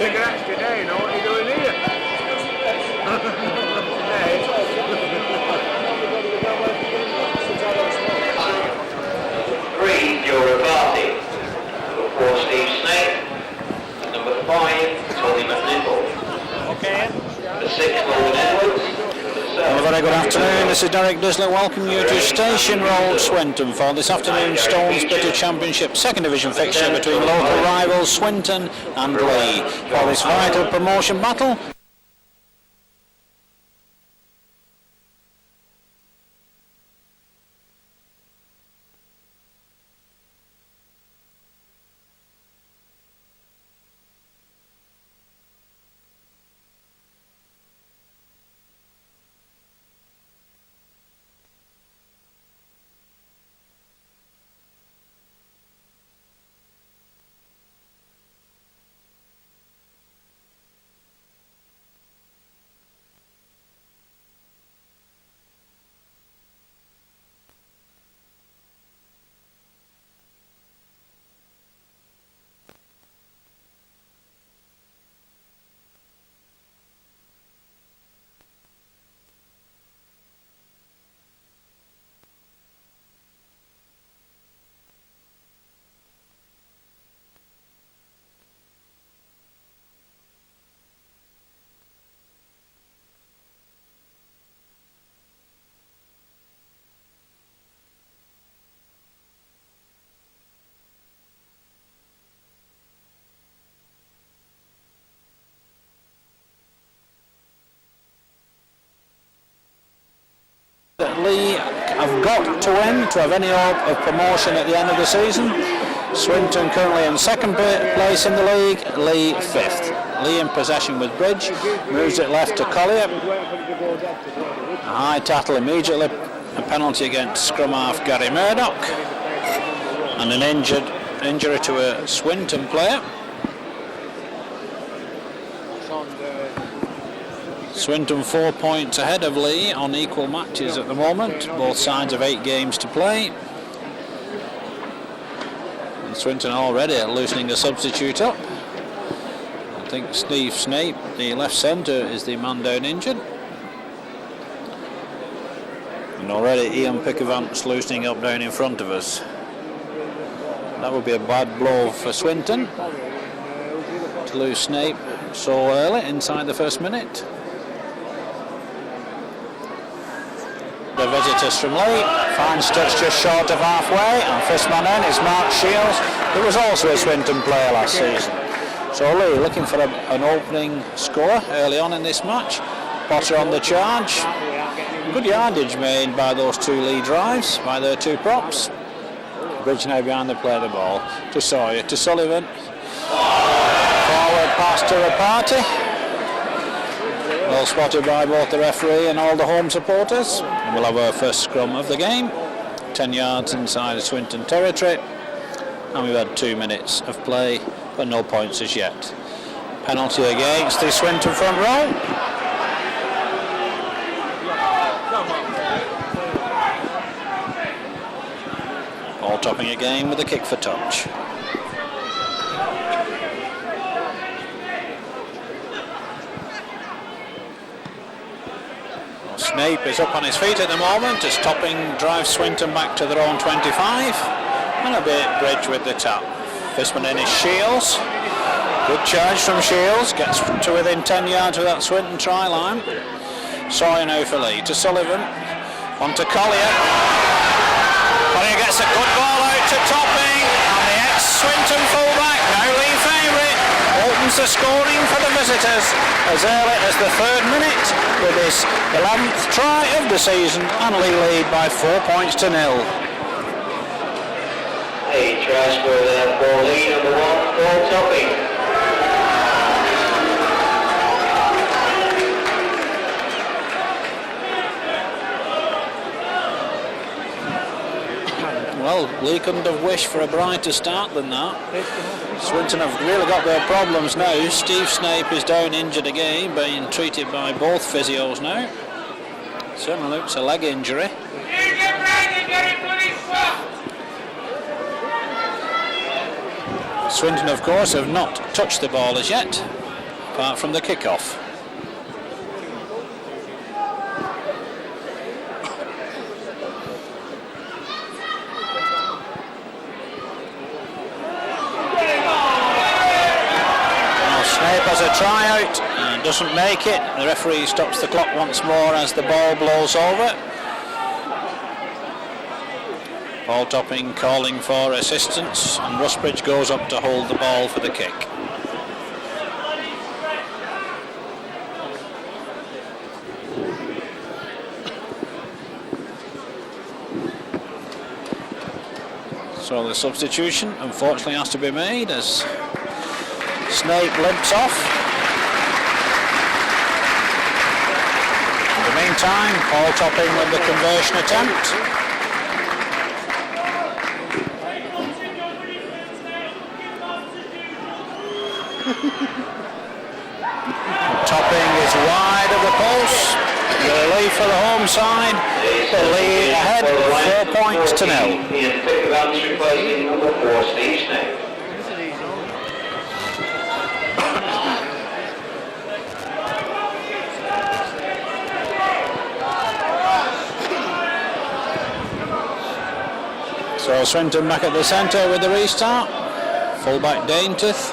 take an extra day, you know what you're doing here? Three, Jura Barty. Number 4, Steve Snake. Number 5, Tony McNichol. Okay. Number 6, Morgan Edwards. Well, a very good afternoon. This is Derek Disley welcoming you to Station Road, Swinton for this afternoon's Stones Bitter Championship second division fixture between local rivals Swinton and Leigh for this vital promotion battle. Leigh have got to win to have any hope of promotion at the end of the season. Swinton currently in second place in the league, Leigh fifth. Leigh in possession with Bridge, moves it left to Collier. A high tackle immediately, a penalty against scrum half Gary Murdoch, and an injury to a Swinton player. Swinton 4 points ahead of Leigh on equal matches at the moment. Both sides have 8 games to play. And Swinton already loosening a substitute up. I think Steve Snape, the left centre, is the man down injured. And already Ian Pickavant's loosening up down in front of us. That would be a bad blow for Swinton to lose Snape so early inside the first minute. The visitors from Leigh, finds touch just short of halfway, and first man in is Mark Shields, who was also a Swinton player last season. So Leigh looking for an opening score early on in this match. Potter on the charge. Good yardage made by those two Leigh drives, by their two props. Bridge now behind the play of the ball. To Sawyer, to Sullivan. Forward pass to Rapati. Well spotted by both the referee and all the home supporters. And we'll have our first scrum of the game. 10 yards inside of Swinton territory. And we've had 2 minutes of play, but no points as yet. Penalty against the Swinton front row. Ball topping again with a kick for touch. Snape is up on his feet at the as topping drives Swinton back to their own 25. And a bit Bridge with the tap. First one in is Shields. Good charge from Shields. Gets to within 10 yards of that Swinton try line. Sawyer now for Leigh. To Sullivan. On to Collier. Collier gets a good ball out to Topping. And the ex-Swinton fullback, now Leigh favourite, opens the scoring for the visitors as early as the 3rd minute with this 11th try of the season, and Leigh lead by 4 points to 0. A transfer there for Leigh, number 1, Paul Topping. Well, Leigh couldn't have wished for a brighter start than that. Swinton have really got their problems now. Steve Snape is down injured again, being treated by both physios now. Certainly looks a leg injury. Swinton, of course, have not touched the ball as yet. apart from the kick-off. Snape has a tryout and doesn't make it. The referee stops the clock once more as the ball blows over. Paul Topping calling for assistance, and Rusbridge goes up to hold the ball for the kick. So the substitution unfortunately has to be made as Snape limps off. In the meantime, Paul Topping with the conversion attempt. Topping is wide of the post. The relief for the home side. Leigh ahead 4 points to 0. Replacing number 4, Steve Snape. So Swinton back at the centre with the restart. Fullback Daintith.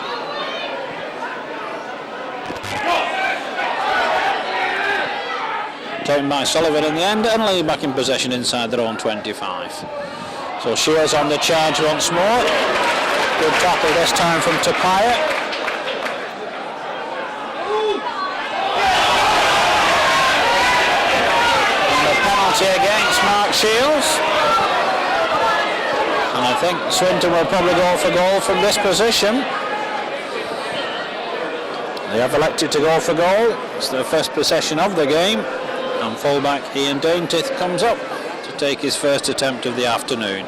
Taken by Sullivan in the end, and Leigh back in possession inside their own 25. So Shields on the charge once more. Good tackle this time from Tapia. And the penalty against Mark Shields. And I think Swinton will probably go for goal from this position. They have elected to go for goal. It's their first possession of the game. And fullback Ian Daintith comes up to take his first attempt of the afternoon.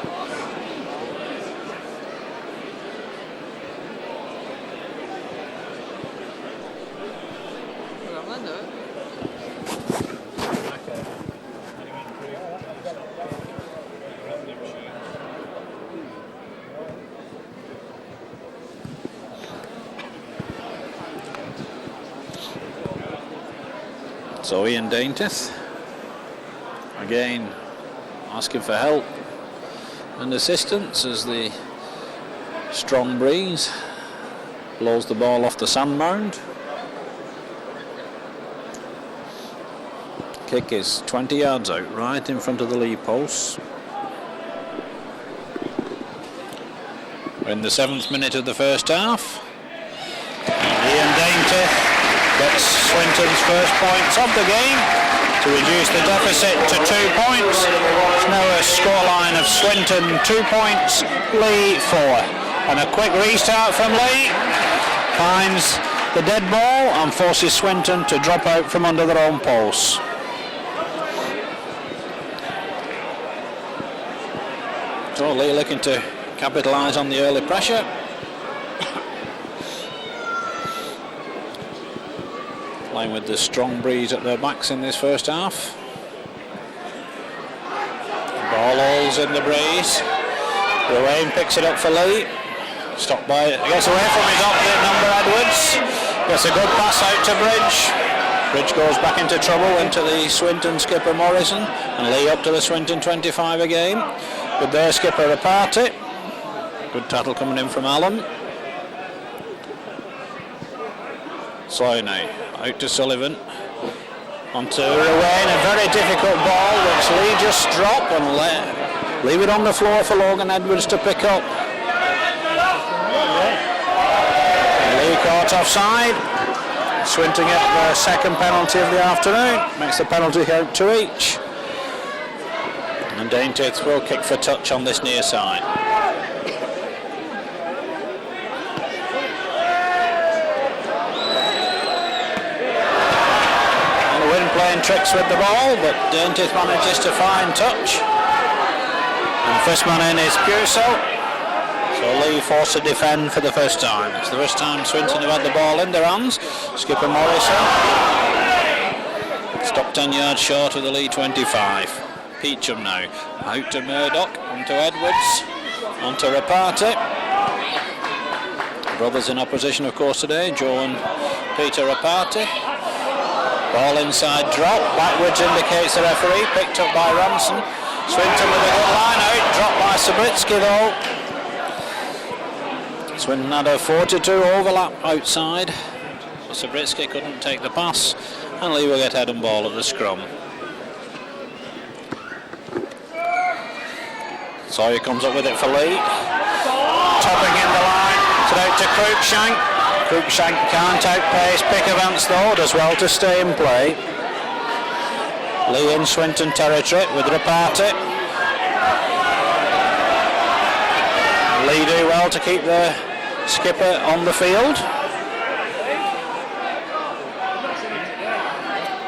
So Ian Daintith again asking for help and assistance as the strong breeze blows the ball off the sand mound. Kick is 20 yards out, right in front of the Leigh posts. We're in the 7th minute of the first half. And Ian Daintith gets Swinton's first points of the game to reduce the deficit to 2 points. It's now a scoreline of Swinton 2 points, Leigh 4. And a quick restart from Leigh finds the dead ball and forces Swinton to drop out from under their own posts. So Leigh looking to capitalise on the early pressure. Playing with the strong breeze at their backs in this first half. Ball holes in the breeze. Ruane picks it up for Leigh. Stopped by it. Gets away from his opposite number, Edwards. Gets a good pass out to Bridge. Bridge goes back into trouble into the Swinton skipper Morrison. And Leigh up to the Swinton 25 again. With their skipper Rapati. Good tackle coming in from Allen. Slow now. Out to Sullivan. Onto Ruane, a very difficult ball which Leigh just drop and leave it on the floor for Logan Edwards to pick up. Leigh caught offside. Swinton get the second penalty of the afternoon. Makes the penalty count to each. And Daintith will kick for touch on this near side. Playing tricks with the ball, but Daintith manages to find touch. And first man in is Pearsall. So Leigh forced to defend for the first time. It's the first time Swinton have had the ball in their hands. Skipper Morrison stopped 10 yards short of the Leigh 25. Peacham now. Out to Murdoch, onto Edwards, onto Rapati. brothers in opposition, of course, today, Joe and Peter Rapati. Ball inside drop, backwards indicates the referee, picked up by Ranson. Swinton with a good line out, dropped by Sabritsky though. Swinton had a 4-2 overlap outside, but Sabritsky couldn't take the pass, and Leigh will get head and ball at the scrum. Sawyer comes up with it for Leigh. Topping in the line, it's out to Cruikshank. Cruikshank can't outpace Pickavance though, does well to stay in play. Leigh in Swinton territory with Rapati. Leigh do well to keep the skipper on the field.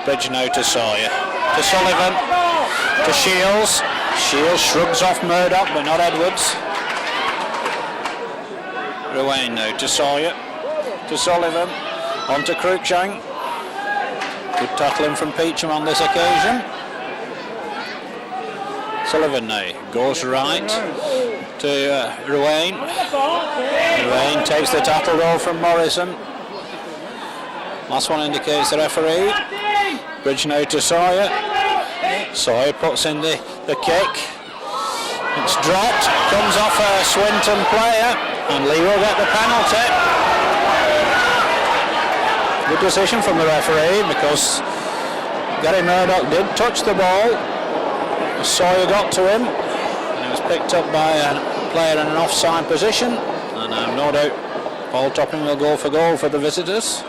Bridge now to Sawyer. To Sullivan. To Shields. Shields shrugs off Murdoch but not Edwards. Ruane now to Sawyer. To Sullivan. On to Cruikshank. Good tackling from Peacham on this occasion. Sullivan now goes right to Ruane. Ruane takes the tackle though from Morrison. Last one indicates the referee. Bridge now to Sawyer. Sawyer puts in the kick. It's dropped, comes off a Swinton player, and Leigh will get the penalty. Good decision from the referee because Gary Murdoch did touch the ball. Sawyer got to him, and it was picked up by a player in an offside position, and I have no doubt Paul Topping will go for goal for the visitors.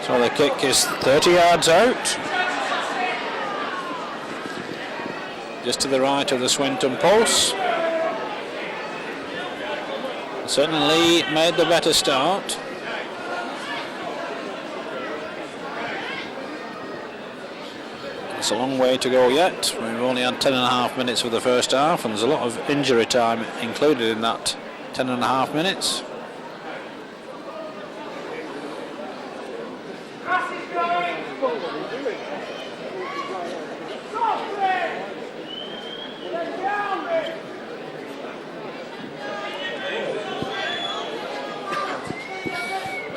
So the kick is 30 yards out, just to the right of the Swinton post. Certainly Leigh made the better start. It's a long way to go yet. We've only had 10.5 minutes for the first half, and there's a lot of injury time included in that 10.5 minutes.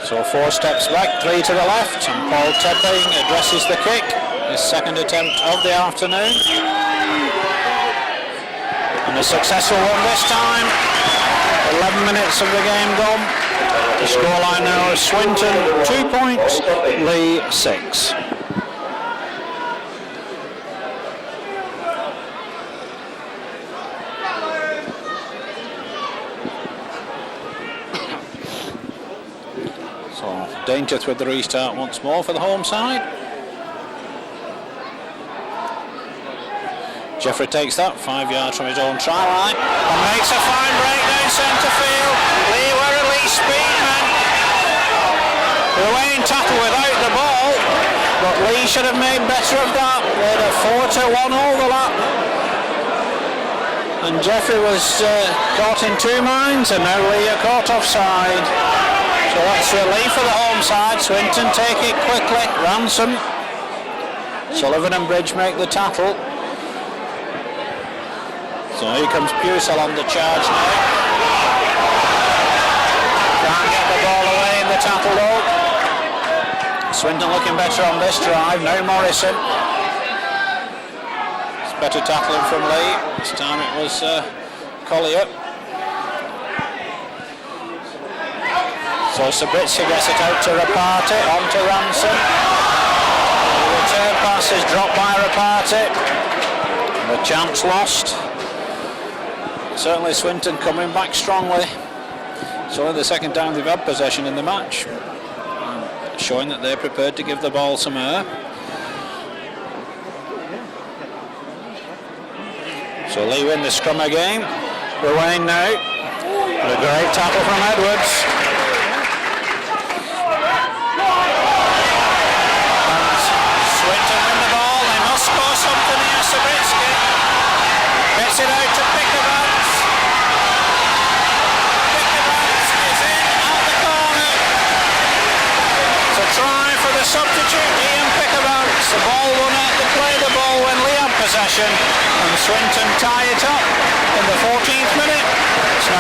So 4 steps back, 3 to the left, and Paul Topping addresses the kick. His second attempt of the afternoon. And a successful one this time. 11 minutes of the game gone. The scoreline now is Swinton 2 points, Leigh 6. So Daintreth with the restart once more for the home side. Jeffrey takes that 5 yards from his own try line and makes a fine break down centre field. Leigh were a Leigh speedman. Ruane tackle without the ball, but Leigh should have made better of that. They had a 4-1 overlap, and Jeffrey was caught in 2 minds, and now Leigh are caught offside. So that's relief for the home side. Swinton take it quickly. Ransom, Sullivan and Bridge make the tackle. So here comes Pusel on the charge now. Can't get the ball away in the tackle though. Swinton looking better on this drive. Now Morrison. It's better tackling from Leigh. This time it was Collier. So Sabritsky gets it out to Rapati, on to Ransom. The return pass is dropped by Rapati. The chance lost. Certainly Swinton coming back strongly. It's only the second time they've had possession in the match, showing that they're prepared to give the ball some air. So Leigh win the scrum again. Ruane now. And a great tackle from Edwards. And Swinton win the ball. They must score something here. Sabritsky gets it out to Pickavance. Try for the substitute, Ian Pickavance. The ball won out, they play the ball when Leigh had possession, and Swinton tie it up in the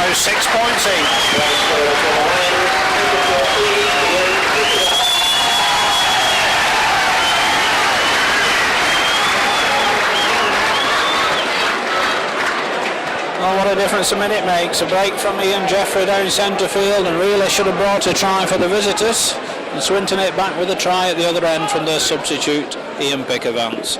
now 6 points each. Well, what a difference a minute makes. A break from Ian Jeffrey down centre field, and really should have brought a try for the visitors. And Swinton it back with a try at the other end from their substitute, Ian Pickavance.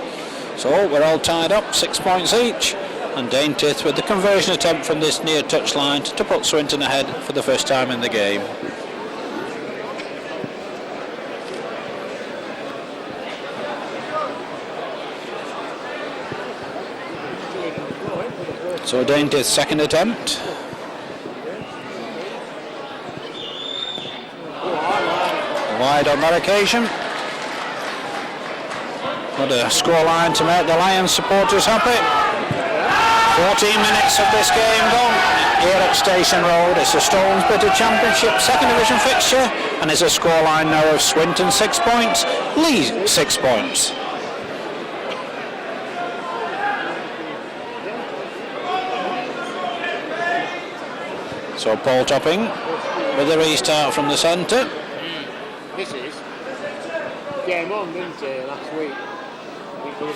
So we're all tied up, 6 points each. And Daintiff with the conversion attempt from this near touchline to put Swinton ahead for the first time in the game. So Daintiff's second attempt. Wide on that occasion. What a scoreline to make the Lions supporters happy. 14 minutes of this game gone here at Station Road. It's a Stones Bitter Championship second division fixture, and it's a scoreline now of Swinton 6 points, Leigh 6 points. So Paul Topping with a restart from the centre. This is. Came on, didn't he, last week?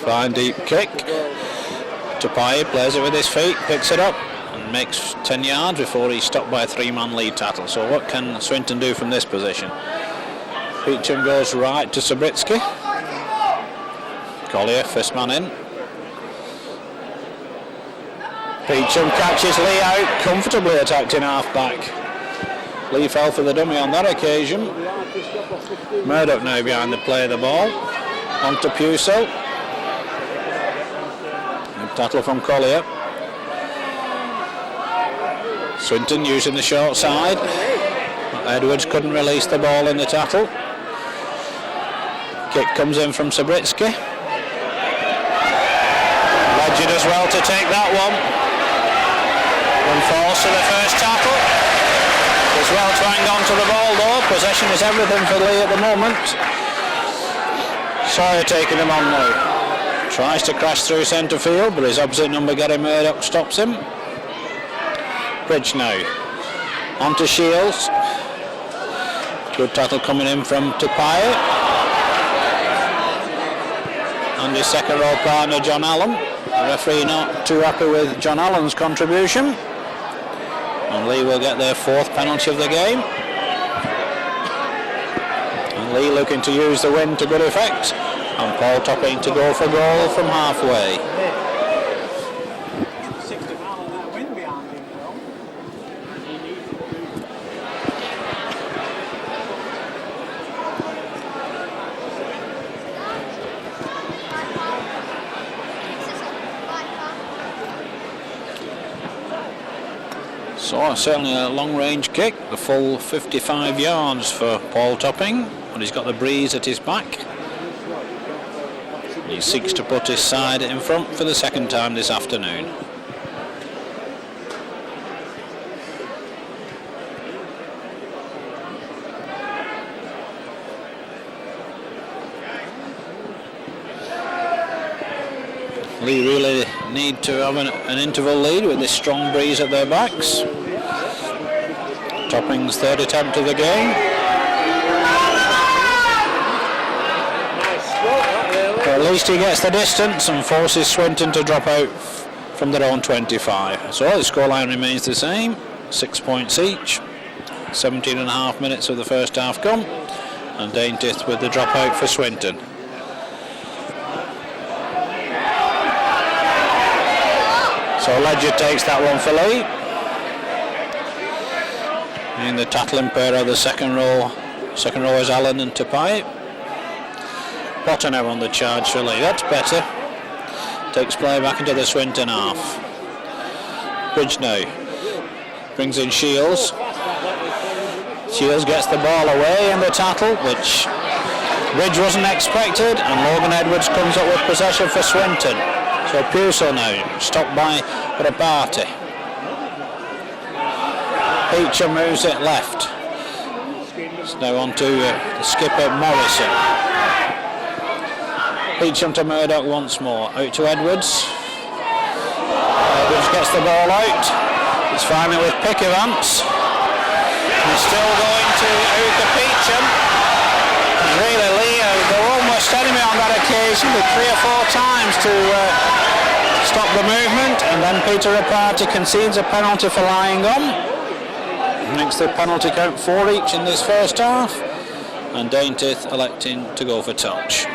Fine deep kick. Tupai plays it with his feet, picks it up and makes 10 yards before he's stopped by a 3-man lead tackle. So what can Swinton do from this position? Peacham goes right to Sabritsky. Collier, first man in. Peacham catches Leigh out, comfortably attacked in half-back. Leigh fell for the dummy on that occasion. Murdoch now behind the play of the ball. On to Puso. Good tackle from Collier. Swinton using the short side. Edwards couldn't release the ball in the tackle. Kick comes in from Sabritsky. Ledger does well to take that one. And falls to the first tackle. Does well to hang on to the ball though. Possession is everything for Leigh at the moment. Sawyer taking him on now. Tries to crash through centre field, but his opposite number Gary Murdoch stops him. Bridge now. On to Shields. Good tackle coming in from Tupai. And his second row partner John Allen. The referee not too happy with John Allen's contribution. And Leigh will get their fourth penalty of the game. And Leigh looking to use the wind to good effect. And Paul Topping to go for goal from halfway. So certainly a long-range kick, the full 55 yards for Paul Topping, but he's got the breeze at his back. He seeks to put his side in front for the second time this afternoon. Leigh really need to have an interval lead with this strong breeze at their backs. Topping's third attempt of the game. But at least he gets the distance and forces Swinton to drop out from their own 25. So the scoreline remains the same, 6 points each. 17.5 minutes of the first half gone, and Daintiff with the dropout for Swinton. So Ledger takes that one for Leigh. In the tackling pair of the second row is Allen and Tupai. Potter now on the charge for Leigh. That's better. Takes play back into the Swinton half. Bridge now. Brings in Shields. Shields gets the ball away in the tackle, which Bridge wasn't expected, and Logan Edwards comes up with possession for Swinton. So Puso now, stopped by Rabati. Peacham moves it left. It's now on to the skipper Morrison. Peacham to Murdoch once more. Out to Edwards. Edwards gets the ball out. It's finally with Pickavance. He's still going to Uka Peacham. Really, Leigh, they were almost enemy on that occasion with 3 or 4 times to stop the movement, and then Peter Reparty concedes a penalty for lying on. Makes the penalty count 4 each in this first half, and Daintiff electing to go for touch.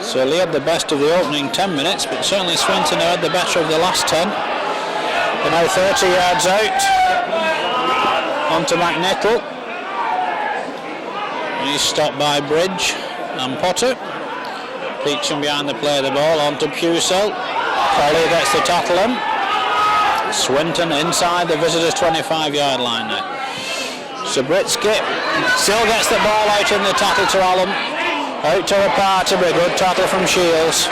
So Leigh had the best of the opening 10 minutes, but certainly Swinton had the better of the last 10. They're now 30 yards out onto McNichol. He's stopped by Bridge and Potter. Peacham behind the play of the ball onto Pusel. Collier gets the tackle in. Swinton inside the visitors' 25-yard line now. Subritsky still gets the ball out in the tackle to Allen. Out to Reparty, but a good tackle from Shields.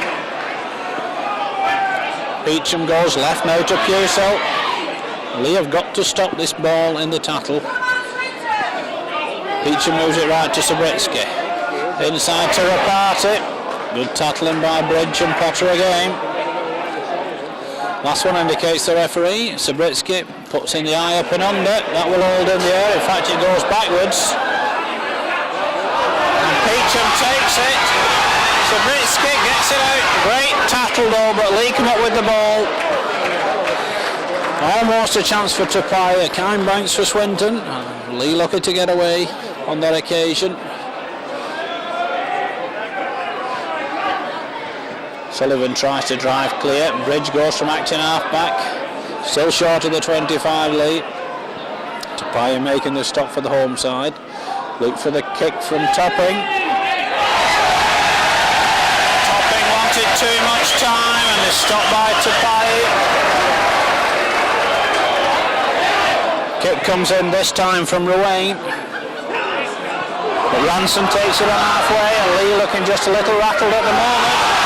Peacham goes left now to Pusel. Leigh have got to stop this ball in the tackle. Peacham moves it right to Subritsky. Inside to Reparty. Good tackling by Bridge and Potter again. Last one indicates the referee. Subritsky puts in the eye up and under. That will hold in the air. In fact, it goes backwards. And Peacham takes it. Subritsky gets it out. Great tackle though, but Leigh come up with the ball. Almost a chance for Tupai. A kind bounce for Swinton. Leigh lucky to get away on that occasion. Sullivan tries to drive clear. Bridge goes from acting half-back. Still short of the 25 Leigh. Tupai making the stop for the home side. Look for the kick from Topping. Topping wanted too much time and is stopped by Tupai. Kick comes in this time from Ruane. But Ranson takes it on halfway and Leigh looking just a little rattled at the moment.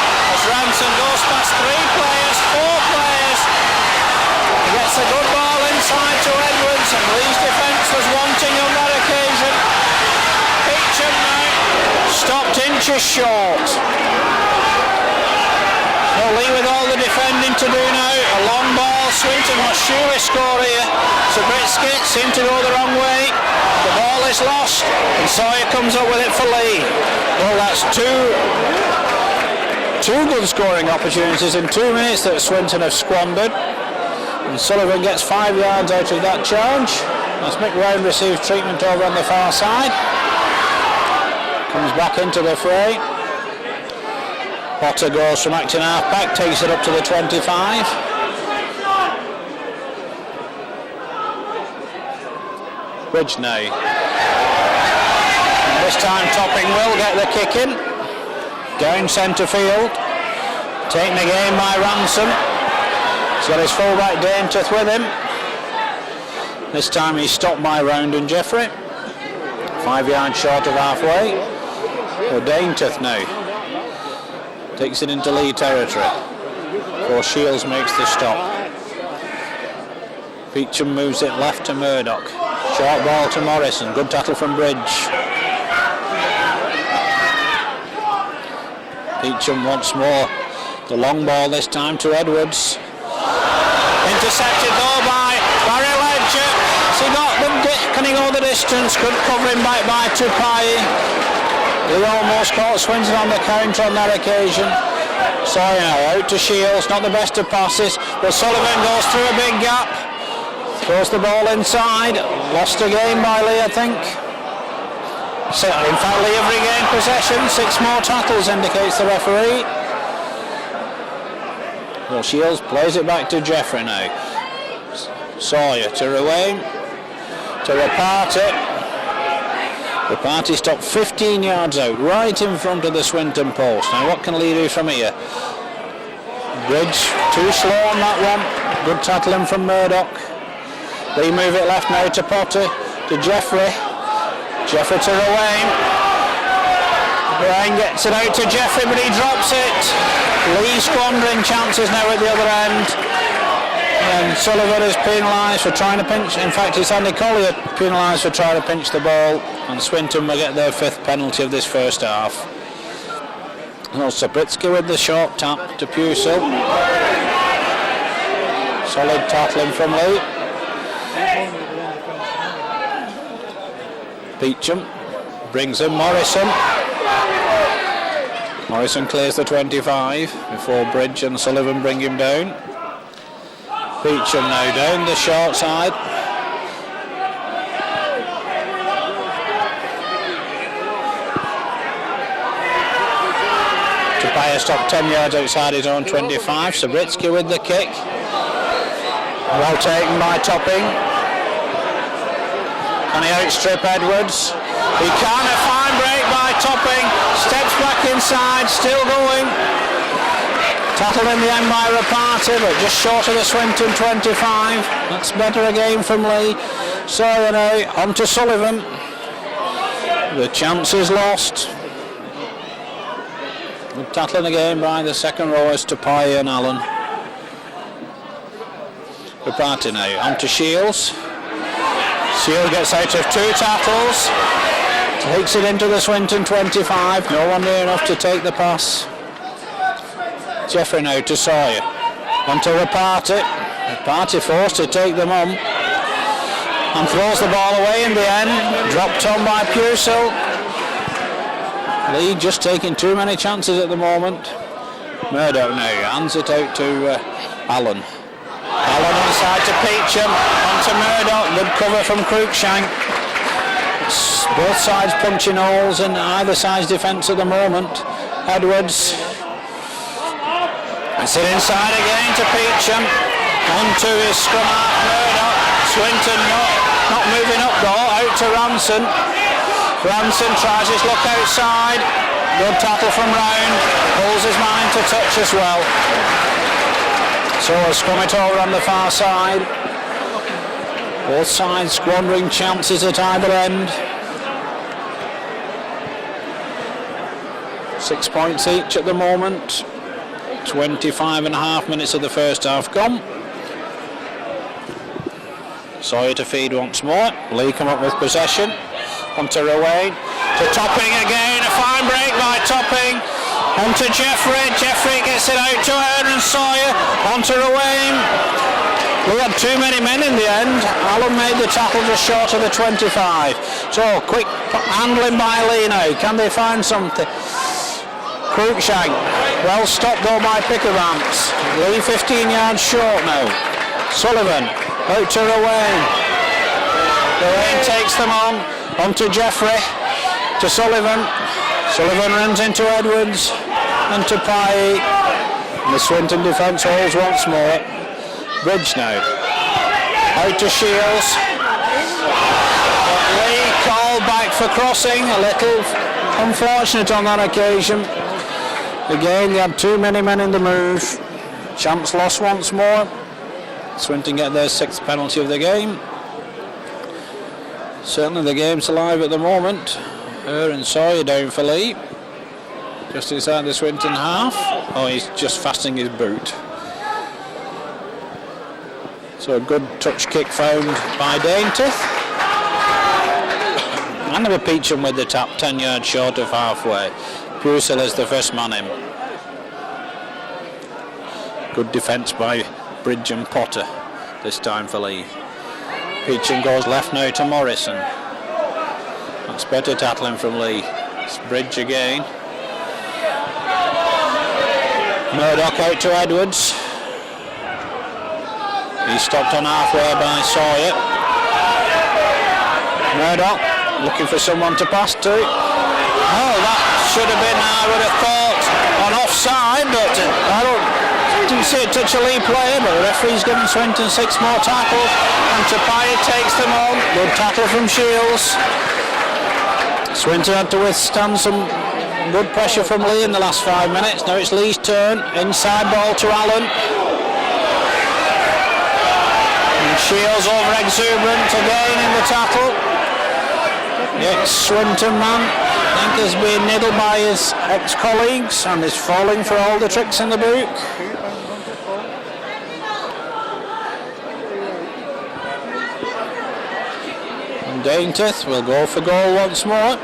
Ranson goes past 3 players, 4 players. He gets a good ball inside to Edwards, and Leigh's defence was wanting on that occasion. Peacham now stopped inches short. No, Leigh with all the defending to do now. A long ball, Swinton must surely score here. Subritsky seemed to go the wrong way. The ball is lost, and Sawyer comes up with it for Leigh. Well, that's two good scoring opportunities in 2 minutes that Swinton have squandered, and Sullivan gets 5 yards out of that charge as Mick Round receives treatment over on the far side. Comes back into the fray. Potter goes from acting half back, takes it up to the 25. Bridge now. And this time Topping will get the kick in. Down centre field, taking the game by Ransom. He's got his fullback Daintiff with him. This time he's stopped by Round and Jeffrey. 5 yards short of halfway. So Daintiff now takes it into Leigh territory before Shields makes the stop. Peacham moves it left to Murdoch. Short ball to Morrison. Good tackle from Bridge. Peacham once more. The long ball this time to Edwards. Intercepted though by Barry Ledger. Has he got them? Can he go the distance? Good covering back by Tupai. He almost caught Swinton on the counter on that occasion. Sorry now, out to Shields. Not the best of passes, but Sullivan goes through a big gap. Throws the ball inside. Lost again by Leigh, I think. In fact, Leigh have regained possession. 6 more tackles indicates the referee. Well, Shields plays it back to Jeffrey now. Sawyer to Ruane. To Reparty. Reparty stopped 15 yards out, right in front of the Swinton post. Now what can Leigh do from here? Bridge too slow on that one. Good tackling from Murdoch. Leigh move it left now to Potter. To Jeffrey. Jeffrey to Ruane. Ruane gets it out to Jeffrey, but he drops it. Leigh squandering chances now at the other end. And Sullivan is penalised for trying to pinch. In fact, it's Andy Collier penalised for trying to pinch the ball. And Swinton will get their 5th penalty of this first half. No, Sabritsky with the short tap to Pusel. Solid tackling from Leigh. Beecham brings in Morrison. Morrison clears the 25 before Bridge and Sullivan bring him down. Beecham now down the short side. Tapia stopped 10 yards outside his own 25. Sabritsky with the kick. Well taken by Topping. Can he outstrip Edwards? He can. A fine break by Topping. Steps back inside, still going. Tackled in the end by Rapati, but just short of the Swinton 25. That's better again from Leigh. Sawyer now on to Sullivan. The chance is lost. Good tackling again by the second rowers to Tapia and Allen. Rapati now on to Shields. Shields gets out of 2 tackles. Takes it into the Swinton 25. No one near enough to take the pass. Jeffrey now to Sawyer. On to Rapati. Rapati forced to take them on. And throws the ball away in the end. Dropped on by Pusel. Leigh just taking too many chances at the moment. Murdoch now hands it out to Allen. Allen inside to Peacham. On to Murdoch. Good cover from Cruikshank. Both sides punching holes in either side's defence at the moment. Edwards. It's it inside again to Peacham. On to his scrum half Murdoch. Swinton not moving up though. Out to Ranson. Ranson tries his luck outside. Good tackle from Round. Pulls his mind to touch as well. So a scrum it over on the far side. Both sides squandering chances at either end. 6 points each at the moment. 25.5 minutes of the first half gone. Sawyer to feed once more. Leigh come up with possession. On to Rowan. To Topping again. A fine break by Topping. On to Jeffrey. Jeffrey gets it out to Aaron Sawyer. On to Rowan. We had too many men in the end. Allen made the tackle just short of the 25. So quick handling by Leigh now. Can they find something? Cruikshank, well stopped though by Pickervance. Leigh 15 yards short now. Sullivan, out to Rowan. Rowan takes them on to Jeffrey, to Sullivan. Sullivan runs into Edwards and to Pye. The Swinton defence holds once more. Bridge now, out to Shields. Leigh called back for crossing, a little unfortunate on that occasion. Again, they had too many men in the move. Chance lost once more. Swinton get their 6th penalty of the game. Certainly the game's alive at the moment. And Sawyer down for Leigh. Just inside the Swinton half. Oh, he's just fastening his boot. So a good touch kick found by Daintith. And a Peacham with the tap, 10 yards short of halfway. Pusel is the first man in. Good defence by Bridge and Potter this time for Leigh. Peacham goes left now to Morrison. That's better tackling from Leigh. It's Bridge again. Murdoch out to Edwards. He's stopped on halfway by Sawyer. Murdoch looking for someone to pass to. Oh, that should have been, I would have thought, on offside, but I didn't see a touch of Leigh player, but the referee's given Swinton 6 more tackles, and Tapia takes them on. Good tackle from Shields. Swinton had to withstand some good pressure from Leigh in the last 5 minutes. Now it's Leigh's turn. Inside ball to Allen. And Shields over exuberant again in the tackle. The ex-Swinton man, I think, is being niddled by his ex-colleagues and is falling for all the tricks in the book. And Daintith will go for goal once more.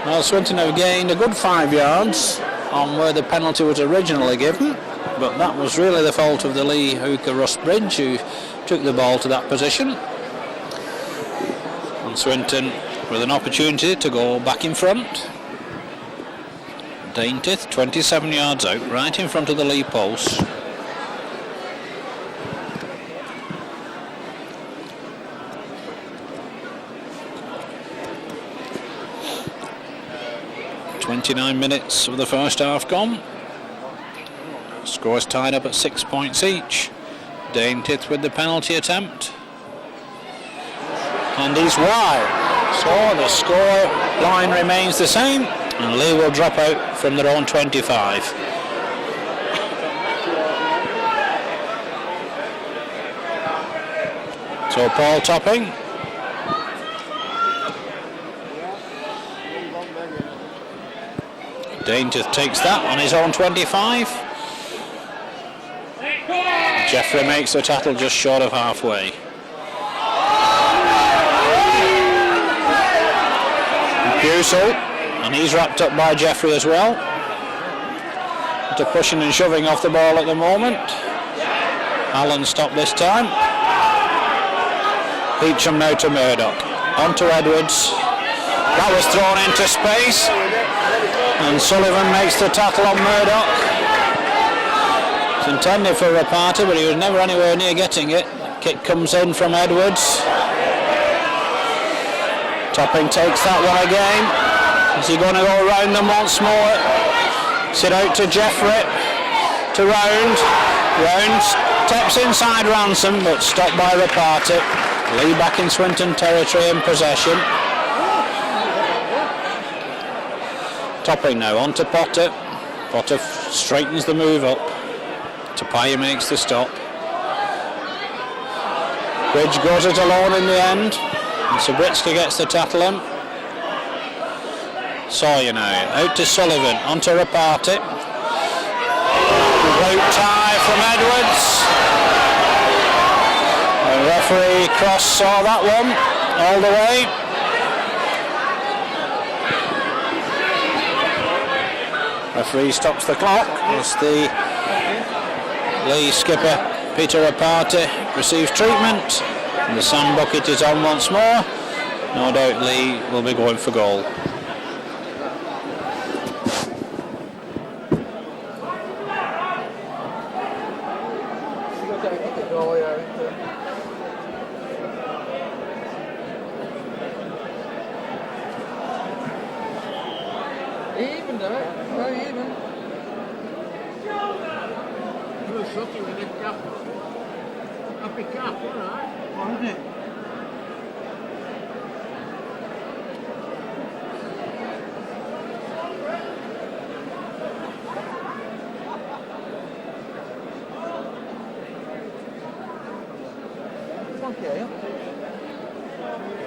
Well, Swinton have gained a good 5 yards on where the penalty was originally given, but that was really the fault of the Leigh hooker Russ Bridge, who took the ball to that position. And Swinton with an opportunity to go back in front. Daintith 27 yards out, right in front of the Leigh post. .29 minutes of the first half gone. Scores tied up at 6 points each. Daintith with the penalty attempt. And he's wide. So the score line remains the same, and Leigh will drop out from their own 25. So Paul Topping. Daintith takes that on his own 25. Jeffrey makes the tackle just short of halfway. Pusel, and he's wrapped up by Jeffrey as well. Into pushing and shoving off the ball at the moment. Allen stopped this time. Peacham now to Murdoch. On to Edwards. That was thrown into space. And Sullivan makes the tackle on Murdoch. It's intended for Rapati, but he was never anywhere near getting it. Kick comes in from Edwards. Topping takes that one again. Is he going to go around them once more? Sit out to Jeffrey. To Round. Round steps inside Ransom, but stopped by Rapati. Leigh back in Swinton territory in possession. Topping now on to Potter. Potter straightens the move up. Tapaya makes the stop. Bridge goes it alone in the end. And Sabritsky gets the tackle in. Sawyer now out to Sullivan. On to Rapati. Route tie from Edwards. The referee Cross saw that one all the way. Referee stops the clock as the Leigh skipper Peter Rapati receives treatment, and the sand bucket is on once more. No doubt Leigh will be going for goal. Even though, very even. Happy cap, alright. What is it? Okay.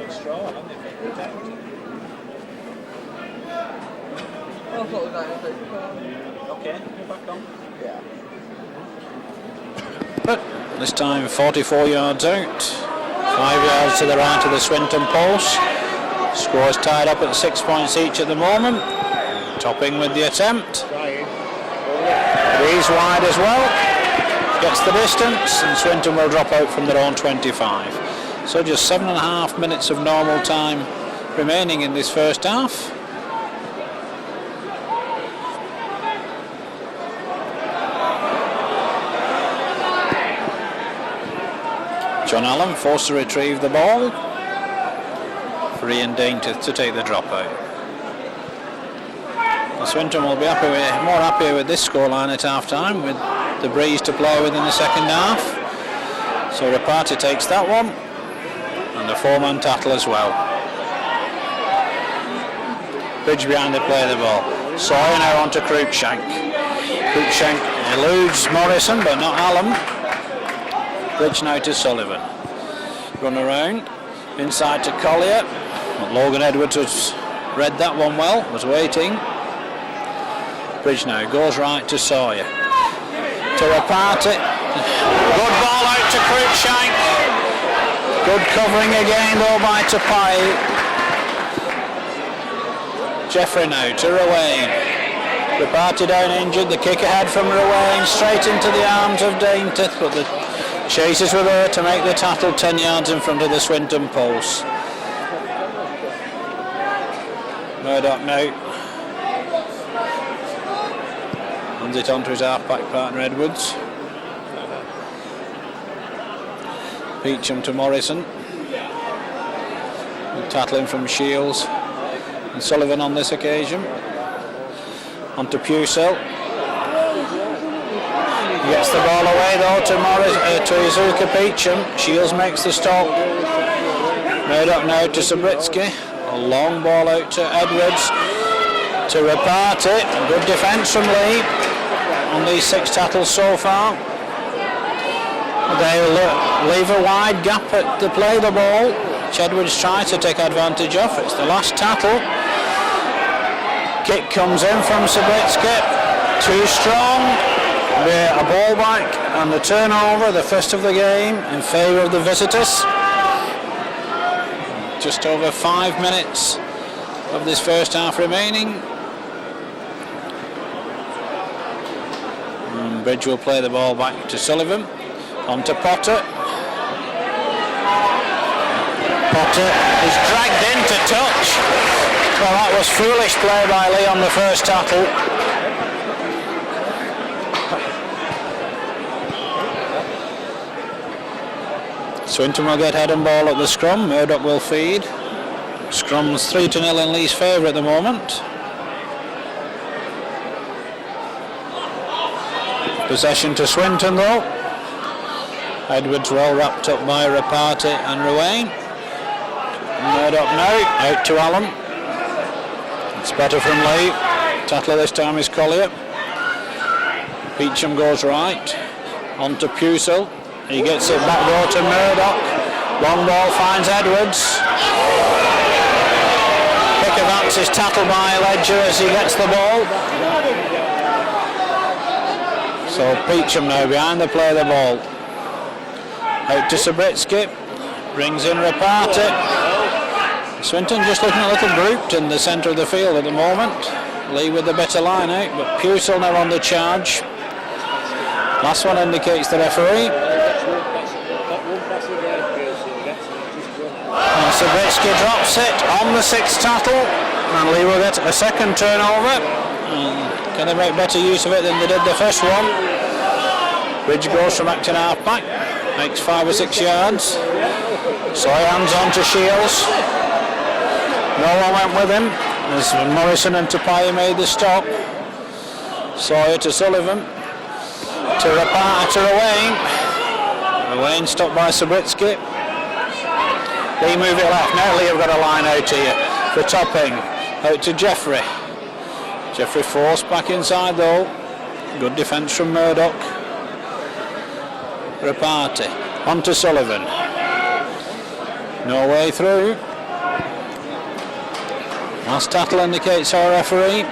Straw, haven't they? I thought the guy was Okay, you're back on. yeah. But this time 44 yards out. 5 yards to the right of the Swinton post. Scores tied up at 6 points each at the moment. Topping with the attempt. He's wide as well. Gets the distance, and Swinton will drop out from their own 25. So just 7.5 minutes of normal time remaining in this first half. John Allen forced to retrieve the ball. For Ian Daintith to take the dropout. Swinton will be more happy with this scoreline at half time, with the breeze to play with in the second half. So Rapati takes that one, and the four-man tackle as well. Bridge behind to play the ball. Sawyer now on to Cruikshank. Cruikshank eludes Morrison, but not Allen. Bridge now to Sullivan. Run around. Inside to Collier. But Logan Edwards has read that one well, was waiting. Bridge now goes right to Sawyer. To Rapati. Good ball out to Cruikshank. Good covering again though by Tapai. Jeffrey now to Ruane. Reparty down injured, the kick ahead from Ruane, straight into the arms of Daintith, but the chasers were there to make the tackle 10 yards in front of the Swinton post. Murdoch now hands it on to his half-back partner Edwards. Peacham to Morrison. Tackling from Shields and Sullivan on this occasion. On to Pusell. He gets the ball away though to Izuka Peacham. Shields makes the stop. Murdoch now to Subritsky. A long ball out to Edwards. To Reparty. Good defence from Leigh on these 6 tackles so far. They'll leave a wide gap to play the ball, which Edwards tries to take advantage of. It's the last tackle. Kick comes in from Subritsky. Too strong. A ball back and the turnover, the first of the game, in favour of the visitors. Just over 5 minutes of this first half remaining. And Bridge will play the ball back to Sullivan. On to Potter. Potter is dragged in to touch. Well, that was foolish play by Leigh on the first tackle. Swinton will get head and ball at the scrum. Murdoch will feed. Scrum's 3-0 in Leigh's favour at the moment. Possession to Swinton though. Edwards well wrapped up by Reparty and Ruane. Murdoch now, out to Allen. It's better from Leigh. Tackler this time is Collier. Peacham goes right. On to Pusell. He gets it back row to Murdoch. Long ball finds Edwards. Pickavance is tackled by Ledger as he gets the ball. So Peacham now behind the play of the ball. Out to Subritsky. Brings in Reparty. Swinton just looking a little grouped in the centre of the field at the moment. Leigh with the better line out, but Pusell now on the charge. Last one indicates the referee. And Subritsky drops it on the 6th tackle, and Leigh will get a second turnover. Can they make better use of it than they did the first one? Bridge goes from acting half-back, makes 5 or 6 yards. So he hands on to Shields. No one went with him as Morrison and Tupai made the stop. Sawyer to Sullivan. To Reparty to Ruane. Ruane stopped by Subritsky. Leigh move it left. Now Leigh have got a line out here for Topping. Out to Jeffrey. Jeffrey forced back inside though. Good defence from Murdoch. Reparty. On to Sullivan. No way through. Last tackle indicates our referee.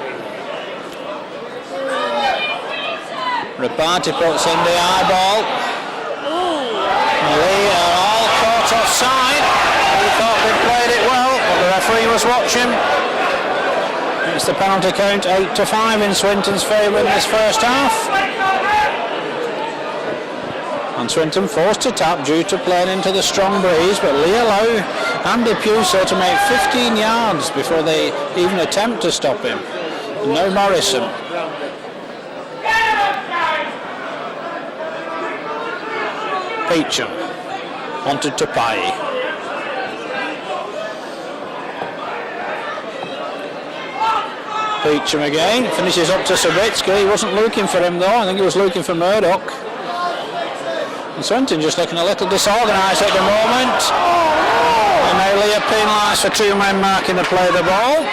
Reparty puts in the high ball. Leigh are all caught offside. He thought they played it well, but the referee was watching. It's the penalty count 8-5 in Swinton's favour in this first half. And Swinton forced to tap due to playing into the strong breeze, but Leigh allow Andy Pusell to make 15 yards before they even attempt to stop him. And no Morrison. Peacham onto Tupai. Peacham again, finishes up to Subritsky. He wasn't looking for him though, I think he was looking for Murdoch. And Swinton just looking a little disorganised at the moment. And now Leigh are penalised for 2 men marking the play of the ball.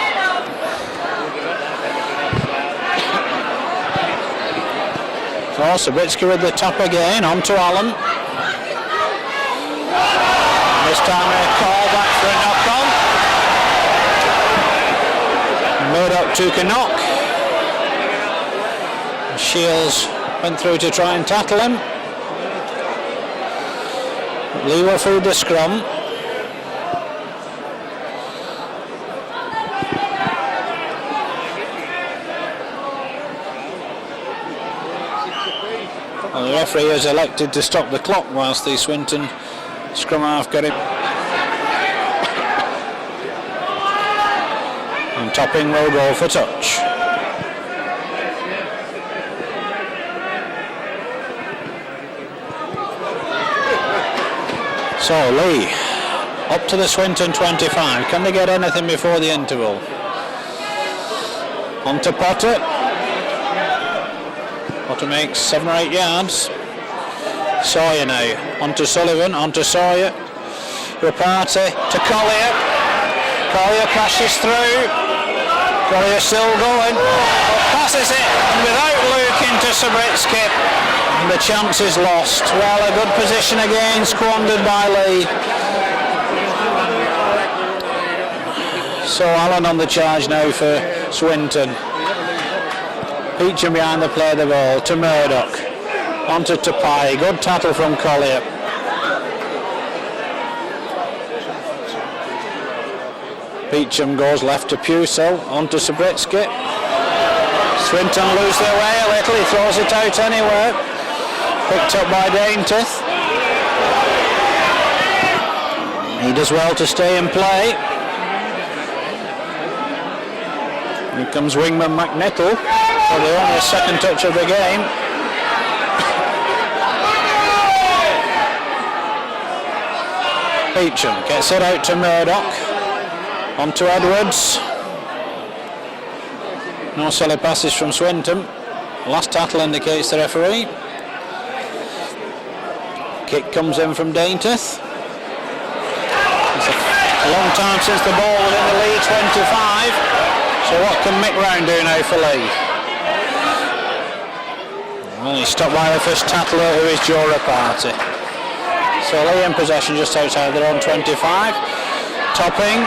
So Subritsky with the top again, on to Allen. This time a call back for a knock-on. Murdoch took a knock. Shields went through to try and tackle him. Leigh were through the scrum. Well, the referee has elected to stop the clock whilst the Swinton scrum half get it. And Topping will go for touch. So Leigh up to the Swinton 25. Can they get anything before the interval? On to Potter. Potter makes 7 or 8 yards. Sawyer now. On to Sullivan. On to Sawyer. Rapati to Collier. Collier crashes through. Collier still going. Passes it without looking to Sabritsky. And the chance is lost. Well, a good position again, squandered by Leigh. So Allen on the charge now for Swinton. Peacham behind the play of the ball to Murdoch. On to Tapai. Good tackle from Collier. Peacham goes left to Pusel. On to Sabritsky. Swinton lose their way a little. He throws it out anywhere. Picked up by Daintith. He does well to stay in play. Here comes wingman McNichol, probably only a second touch of the game. Peacham gets it out to Murdoch. On to Edwards. No silly passes from Swinton. Last tackle indicates the referee. Kick comes in from Daintith. It's a long time since the ball was in the Leigh 25. So what can Mick Round do now for Leigh? Well, he's stopped by the first tackler, who is Joe Rapati. So Leigh in possession just outside their own 25. Topping.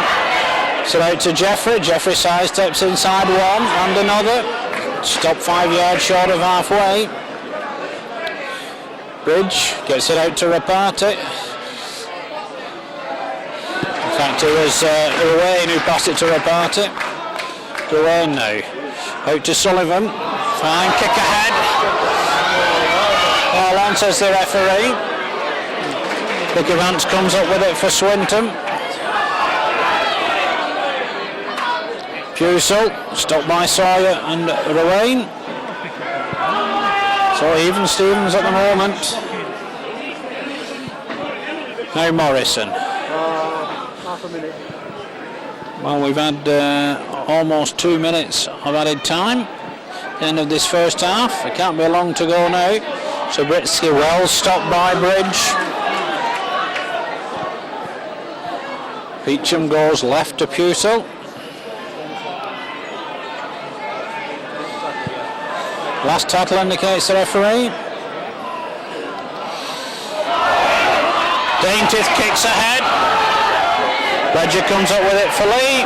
So out to Jeffrey. Jeffrey sidesteps inside one and another. Stopped 5 yards short of halfway. Bridge gets it out to Rapati. In fact, it was Ruane who passed it to Rapati. Ruane now. Out to Sullivan. Fine kick ahead. All on, says the referee. Vicky Vance comes up with it for Swinton. Pusel, stopped by Sawyer and Ruane. So even Stevens at the moment. Now Morrison. Half a minute. Well, we've had almost 2 minutes of added time. The end of this first half. It can't be long to go now. So Britsky well stopped by Bridge. Peacham goes left to Pusel. Last tackle indicates the referee. Daintith kicks ahead. Ledger comes up with it for Leigh.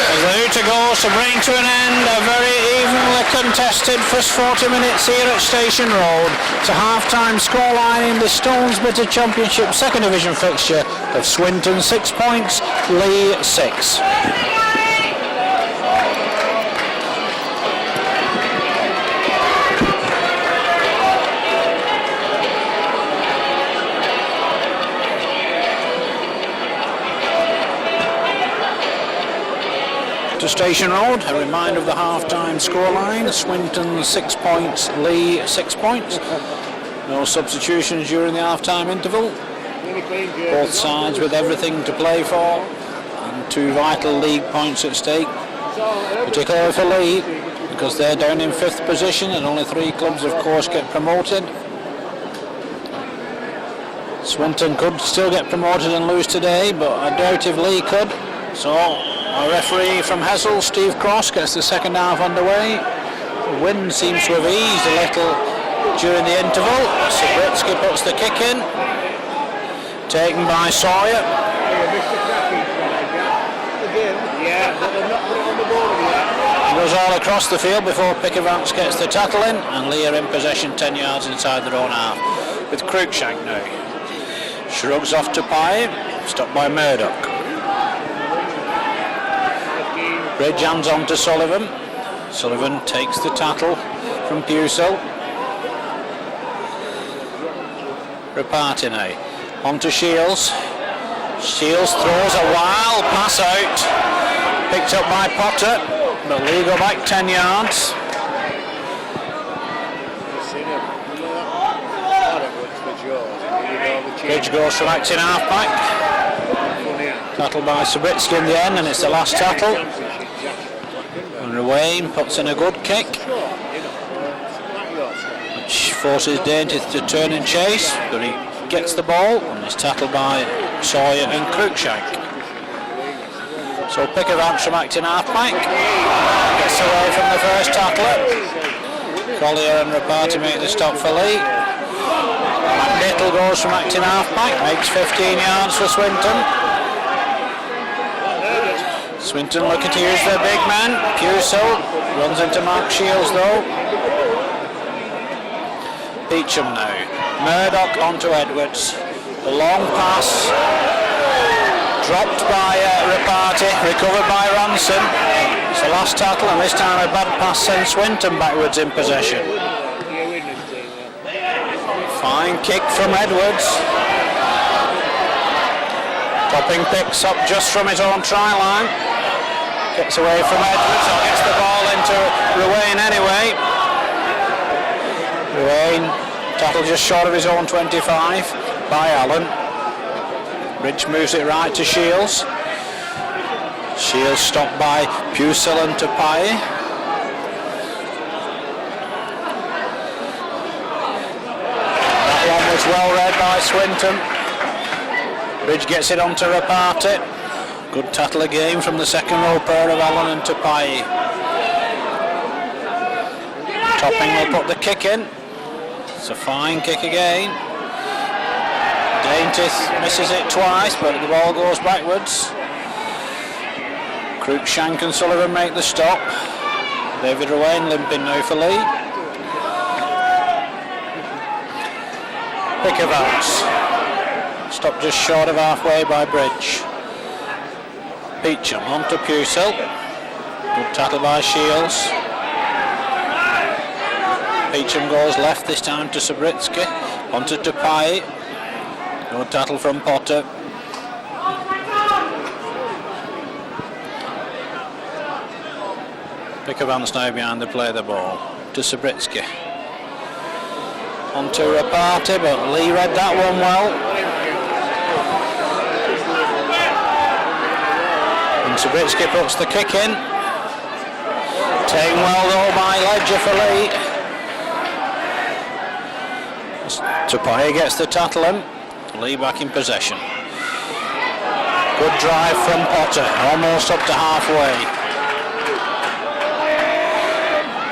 As the hooter goes to bring to an end a very evenly contested first 40 minutes here at Station Road. It's a half-time scoreline in the Stones Bitter Championship second division fixture of Swinton 6 points, Leigh 6. To Station Road, a reminder of the half-time scoreline. Swinton 6 points, Leigh 6 points. No substitutions during the half-time interval. Both sides with everything to play for and 2 vital league points at stake. Particularly for Leigh, because they're down in 5th position and only 3 clubs of course get promoted. Swinton could still get promoted and lose today, but I doubt if Leigh could. So our referee from Hessel, Steve Cross, gets the second half underway. The wind seems to have eased a little during the interval. Sabritsky puts the kick in. Taken by Sawyer. Yeah, but they've not put it on the board yet. Goes all across the field before Pickavance gets the tackle in, and Leigh are in possession 10 yards inside their own half. With Cruikshank now. Shrugs off to Pye, stopped by Murdoch. Bridge hands on to Sullivan. Sullivan takes the tattle from Pusel. Reparty now. On to Shields. Shields throws a wild pass out. Picked up by Potter, but Leigh go back 10 yards. Bridge goes from acting half-back. Tattle by Subritsky in the end, and it's the last tattle. And Ruane puts in a good kick, which forces Dainty to turn and chase, but he gets the ball, and is tackled by Sawyer and Cruikshank. So Pickavance from acting half-back gets away from the first tackler. Collier and Reparty make the stop for Leigh. Little goes from acting half-back, makes 15 yards for Swinton. Swinton looking to use their big man. Pusel runs into Mark Shields though. Beecham now. Murdoch onto Edwards. The long pass. Dropped by Reparty, recovered by Ransom. It's the last tackle, and this time a bad pass sends Swinton backwards in possession. Fine kick from Edwards. Topping picks up just from his own try line. Gets away from Edwards, or gets the ball into Ruane anyway. Ruane tackled just short of his own 25 by Allen. Bridge moves it right to Shields. Shields stopped by Pusel and Tupai. That one was well read by Swinton. Bridge gets it onto Reparty. Good tattle again from the second row pair of Allen and Tupai. Topping will put the kick in. It's a fine kick again. Dainty misses it twice, but the ball goes backwards. Cruikshank and Sullivan make the stop. David Ruane limping now for Leigh. Pickavance. Stopped just short of halfway by Bridge. Beecham onto Pusel. Good tattle by Shields. Beecham goes left this time to Subritsky. Onto Tupai. Good tattle from Potter. Pickavance now behind the play of the ball to Subritsky. Onto Reparty, but Leigh read that one well. And Subritsky puts the kick in. Taken well though by Ledger for Leigh. Tupai gets the tattle in. Leigh back in possession. Good drive from Potter, almost up to halfway.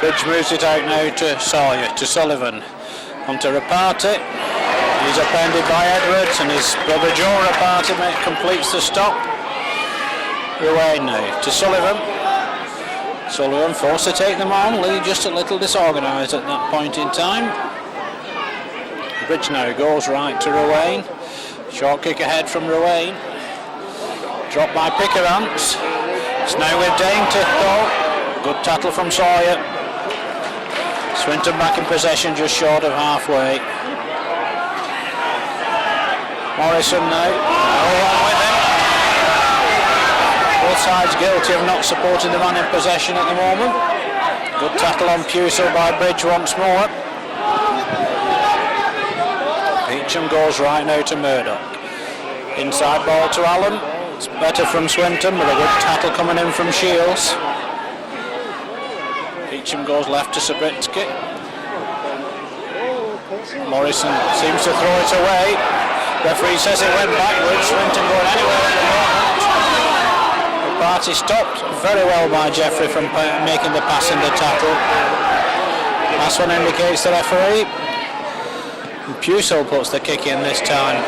Bridge moves it out now to Sawyer, to Sullivan. Onto Reparty. He's upended by Edwards, and his brother Joe Reparty completes the stop. Ruane now to Sullivan. Sullivan forced to take them on. Leigh just a little disorganised at that point in time. Bridge now goes right to Ruane. Short kick ahead from Ruane. Dropped by Pickavance. It's now with Dainty though. Good tattle from Sawyer. Swinton back in possession just short of halfway. Morrison now. Along with him. Both sides guilty of not supporting the man in possession at the moment. Good tackle on Pusel by Bridge once more. Beecham goes right now to Murdoch. Inside ball to Allen. It's better from Swinton, but a good tackle coming in from Shields. Beecham goes left to Subritsky. Morrison seems to throw it away. Referee says it went backwards. Swinton going anywhere at the moment. The party stopped very well by Jeffrey from making the pass and the tackle. Last one indicates the referee. And Pusel puts the kick in this time.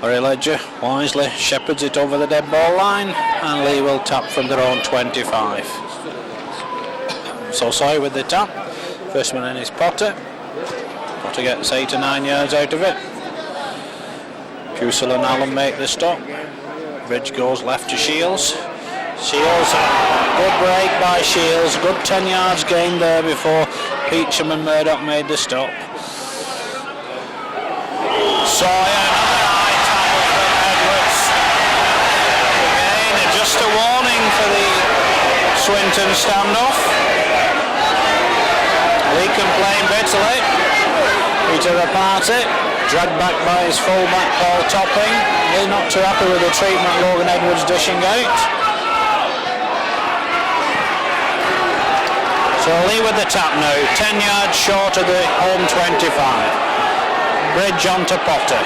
Larry Ledger wisely shepherds it over the dead ball line, and Leigh will tap from their own 25. So Sawyer with the tap. First one in is Potter. Potter gets 8 to 9 yards out of it. Pusel and Allen make the stop. Bridge goes left to Shields. Shields, good break by Shields. Good 10 yards gained there before Peacham and Murdoch made the stop. Sawyer, another high tackle from Edwards. Again, just a warning for the Swinton standoff. Leigh complained bitterly. Peter Rapati, dragged back by his fullback Paul Topping. He's not too happy with the treatment Logan Edwards dishing out. So Leigh with the tap now, 10 yards short of the home 25. Bridge on to Potter.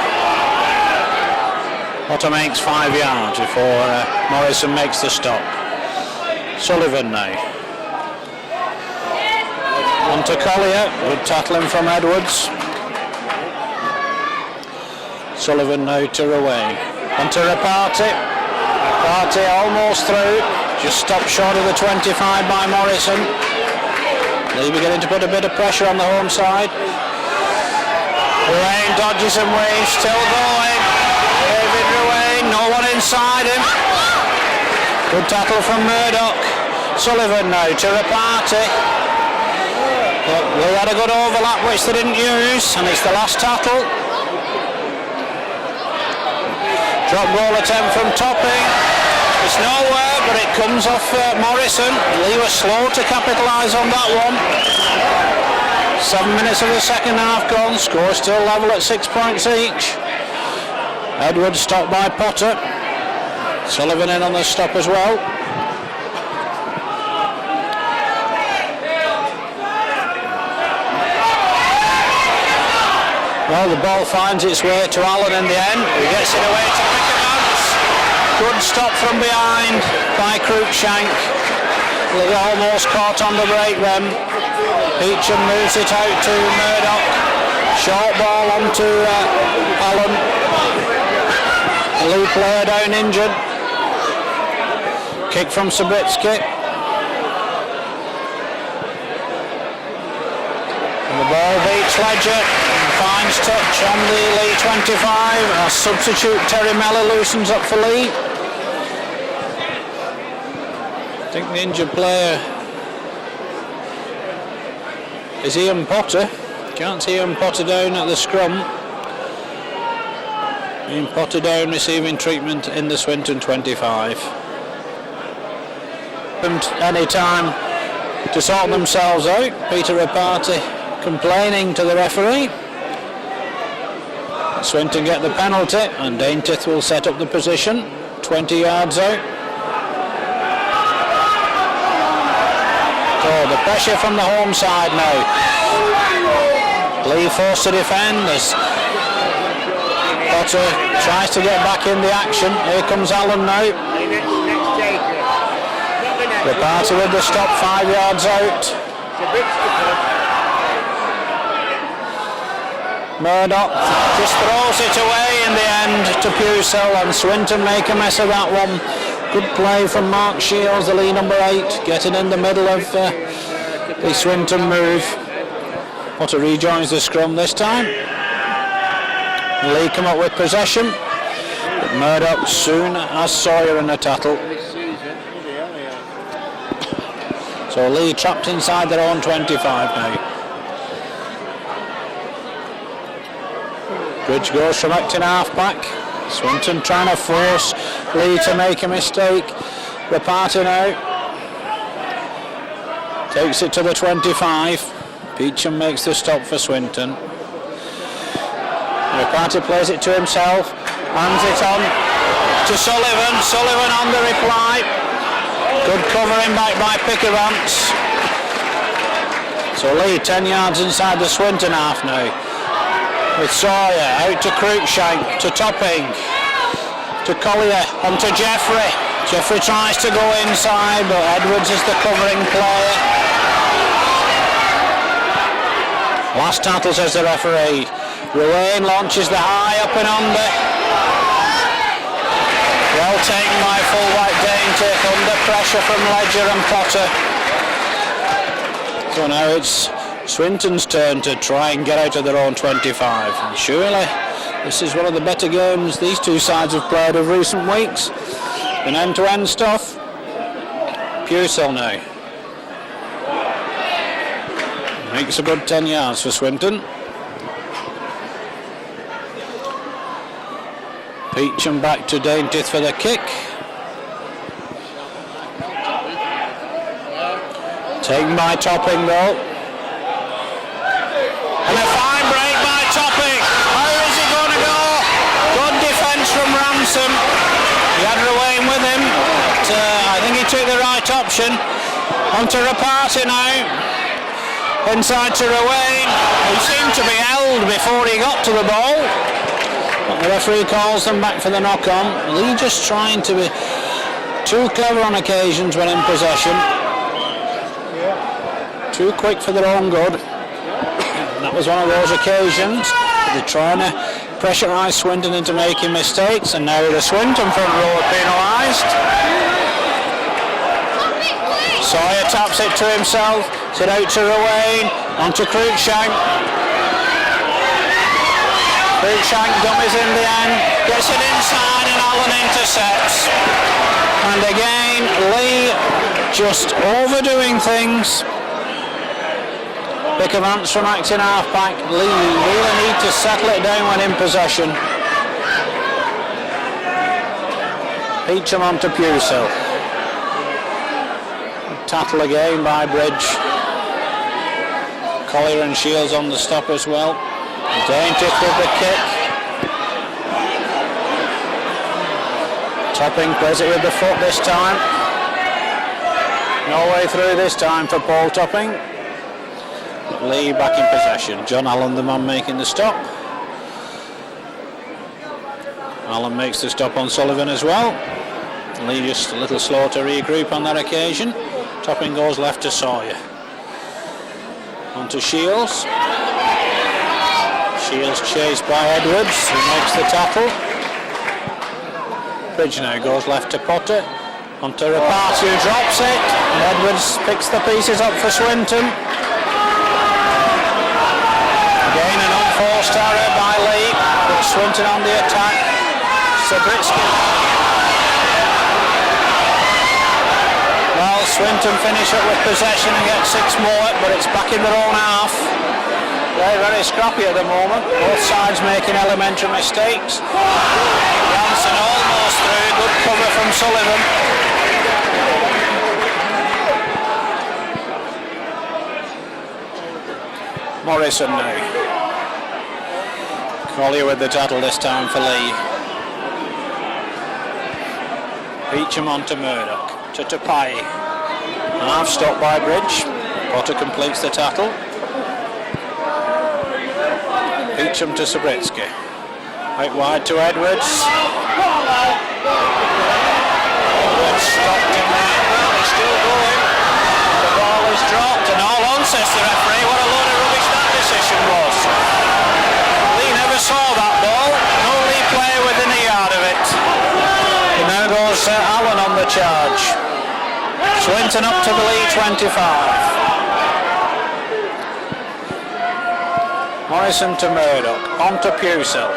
Potter makes 5 yards before Morrison makes the stop. Sullivan now. On to Collier, good tackling from Edwards. Sullivan now to Rouain. On to Rapati. Rapati almost through, just stopped short of the 25 by Morrison. Leigh beginning to put a bit of pressure on the home side. Rouain dodges and waves, still going. David Rouain, no one inside him. Good tackle from Murdoch. Sullivan now to Rapati. Leigh had a good overlap which they didn't use, and it's the last tackle. Drop goal attempt from Topping. It's nowhere, but it comes off Morrison. Leigh was slow to capitalise on that one. 7 minutes of the second half gone, score still level at 6 points each. Edwards stopped by Potter. Sullivan in on the stop as well. Well, the ball finds its way to Allen in the end. He gets it away to Pickavance. Good stop from behind by Cruikshank. Leigh almost caught on the break then. Peacham moves it out to Murdoch. Short ball onto Allen. Leigh player down injured. Kick from Sabritsky. And the ball beats Ledger. Finds touch on the Leigh 25. A substitute Terry Mellor loosens up for Leigh. I think the injured player is Ian Potter. Can't see Ian Potter down at the scrum. Ian Potter down receiving treatment in the Swinton 25. Any time to sort themselves out. Peter Rapati complaining to the referee. Swinton get the penalty and Daintith will set up the position. 20 yards out. So the pressure from the home side now. Leigh forced to defend as Potter tries to get back in the action. Here comes Allen now. Rapati with the stop, 5 yards out. Murdoch just throws it away in the end to Pusell, and Swinton make a mess of that one. Good play from Mark Shields, the Leigh number 8, getting in the middle of the Swinton move. Potter rejoins the scrum this time. Leigh come up with possession, but Murdoch soon has Sawyer in a tattle. So Leigh trapped inside their own 25 now. Bridge goes from acting half-back. Swinton trying to force Leigh to make a mistake. Rapati now. Takes it to the 25. Peacham makes the stop for Swinton. Rapati plays it to himself. Hands it on to Sullivan. Sullivan on the reply. Good covering back by Pickavance. So Leigh 10 yards inside the Swinton half now. With Sawyer out to Cruikshank, to Topping, to Collier, on to Jeffrey. Jeffrey tries to go inside, but Edwards is the covering player. Last tackle, says the referee. Rouain launches the high up and under. Well taken by fullback Daintith, under pressure from Ledger and Potter. So now it's Swinton's turn to try and get out of their own 25. And surely this is one of the better games these two sides have played of recent weeks. In end-to-end stuff. Pusel now. Makes a good 10 yards for Swinton. Peacham back to Daintyth for the kick. Taken by Topping though. And a fine break by Topping. How is he going to go? Good defence from Ransom. He had Ruane with him, but I think he took the right option. On to Rapati now. Inside to Ruane. He seemed to be held before he got to the ball. But the referee calls them back for the knock-on. Leigh just trying to be too clever on occasions when in possession. Too quick for their own good. And that was one of those occasions. They're trying to pressurise Swinton into making mistakes, and now the Swinton front row are penalised. Sawyer taps it to himself, it out to Ruane, onto Cruikshank. Cruikshank dummies in the end, gets it inside and Allen intercepts. And again, Leigh just overdoing things. Pick of Ants from acting half-back. Leigh really need to settle it down when in possession. Peacham onto Pusel. Tattle again by Bridge. Collier and Shields on the stop as well. Daintyth with the kick. Topping plays it with the foot this time. No way through this time for Paul Topping. Leigh back in possession. John Allen the man making the stop. Allen makes the stop on Sullivan as well. Leigh just a little slow to regroup on that occasion. Topping goes left to Sawyer. On to Shields. Shields chased by Edwards, who makes the tackle. Bridge now goes left to Potter. On to Rapati, who drops it. And Edwards picks the pieces up for Swinton. Again an unforced error by Leigh, but Swinton on the attack. Sabritsky. Well, Swinton finish up with possession and get 6 more, but it's back in their own half. They're very scrappy at the moment, both sides making elementary mistakes. Jansen almost through, good cover from Sullivan. Morrison now. Collier with the tattle this time for Leigh. Peacham on to Murdoch. To Tupai. Half stop by Bridge. Potter completes the tattle. Peacham to Sabritsky. Out wide to Edwards. Edwards stopped him there. Well, he's still going. The ball is dropped and all on, says the referee. What a load of rubbish that decision was. Leigh never saw that ball. No Leigh player within a yard of it. And now goes Allen on the charge. Swinton up to the Leigh 25. Morrison to Murdoch, on to Pusel.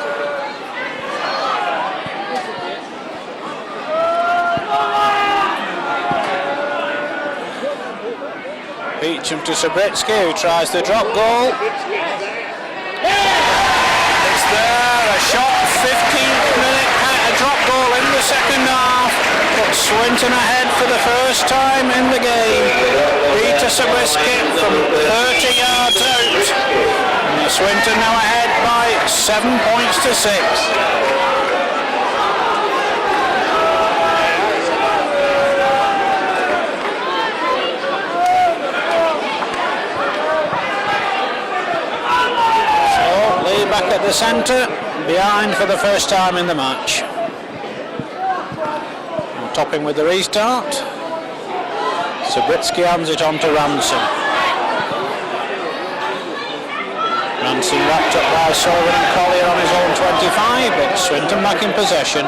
Peacham to Sabritsky, who tries the drop goal. It's there, a shot, 15th minute, a drop goal in the second half. But Swinton ahead for the first time in the game. Peter Sabritsky from 30 yards out. Swinton now ahead by 7 points to 6. So Leigh back at the centre, behind for the first time in the match. And Topping with the restart. Sabritsky hands it on to Ransom. Ransom wrapped up by Sullivan and Collier on his own 25, but Swinton back in possession.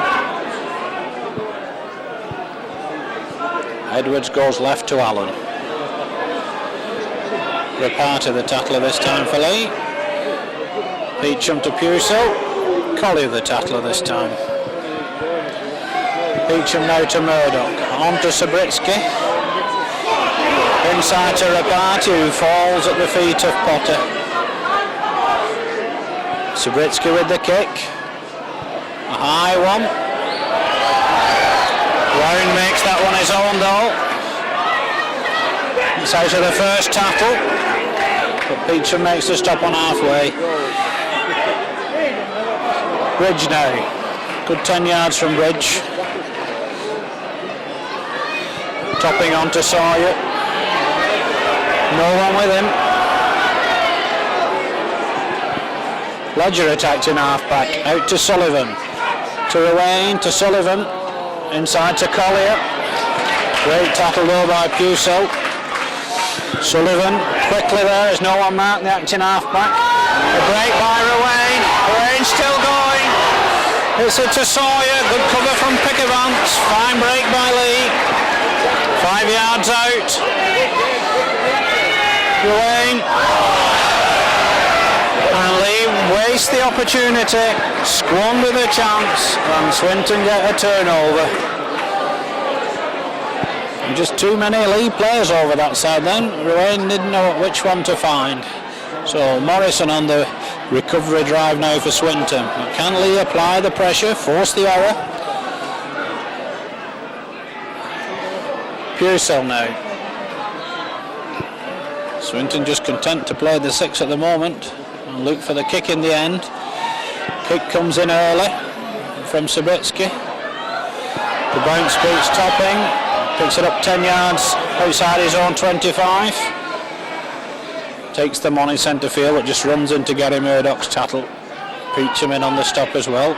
Edwards goes left to Allen. Rapati the tackler this time for Leigh. Peacham to Pusel. Collier the tackler this time. Peacham now to Murdoch. On to Subritsky. Inside to Rapati, who falls at the feet of Potter. Subritsky with the kick. A high one. Round makes that one his own though. It's out of the first tackle. But Peacham makes the stop on halfway. Bridge now. Good 10 yards from Bridge. Topping on to Sawyer. No one with him. Ledger attacked in half-back. Out to Sullivan. To Ruane, to Sullivan. Inside to Collier. Great tackle though by Pusel. Sullivan quickly there. There's no one marked the acting half-back. A break by Ruane. Ruane still going. It's it to Sawyer. Good cover from Pickavants. Fine break by Leigh. 5 yards out. Ruane. And Leigh wastes the opportunity. Squander the chance. And Swinton get a turnover. And just too many Leigh players over that side then. Ruane didn't know which one to find. So Morrison on the recovery drive now for Swinton. But can Leigh apply the pressure, force the error? Pusel now. Swinton just content to play the 6 at the moment and look for the kick in the end. Kick comes in early from Subritsky. The bounce beats Topping, picks it up 10 yards outside his own 25. Takes them on in centre field, but just runs into Gary Murdoch's tackle. Peacham in on the stop as well.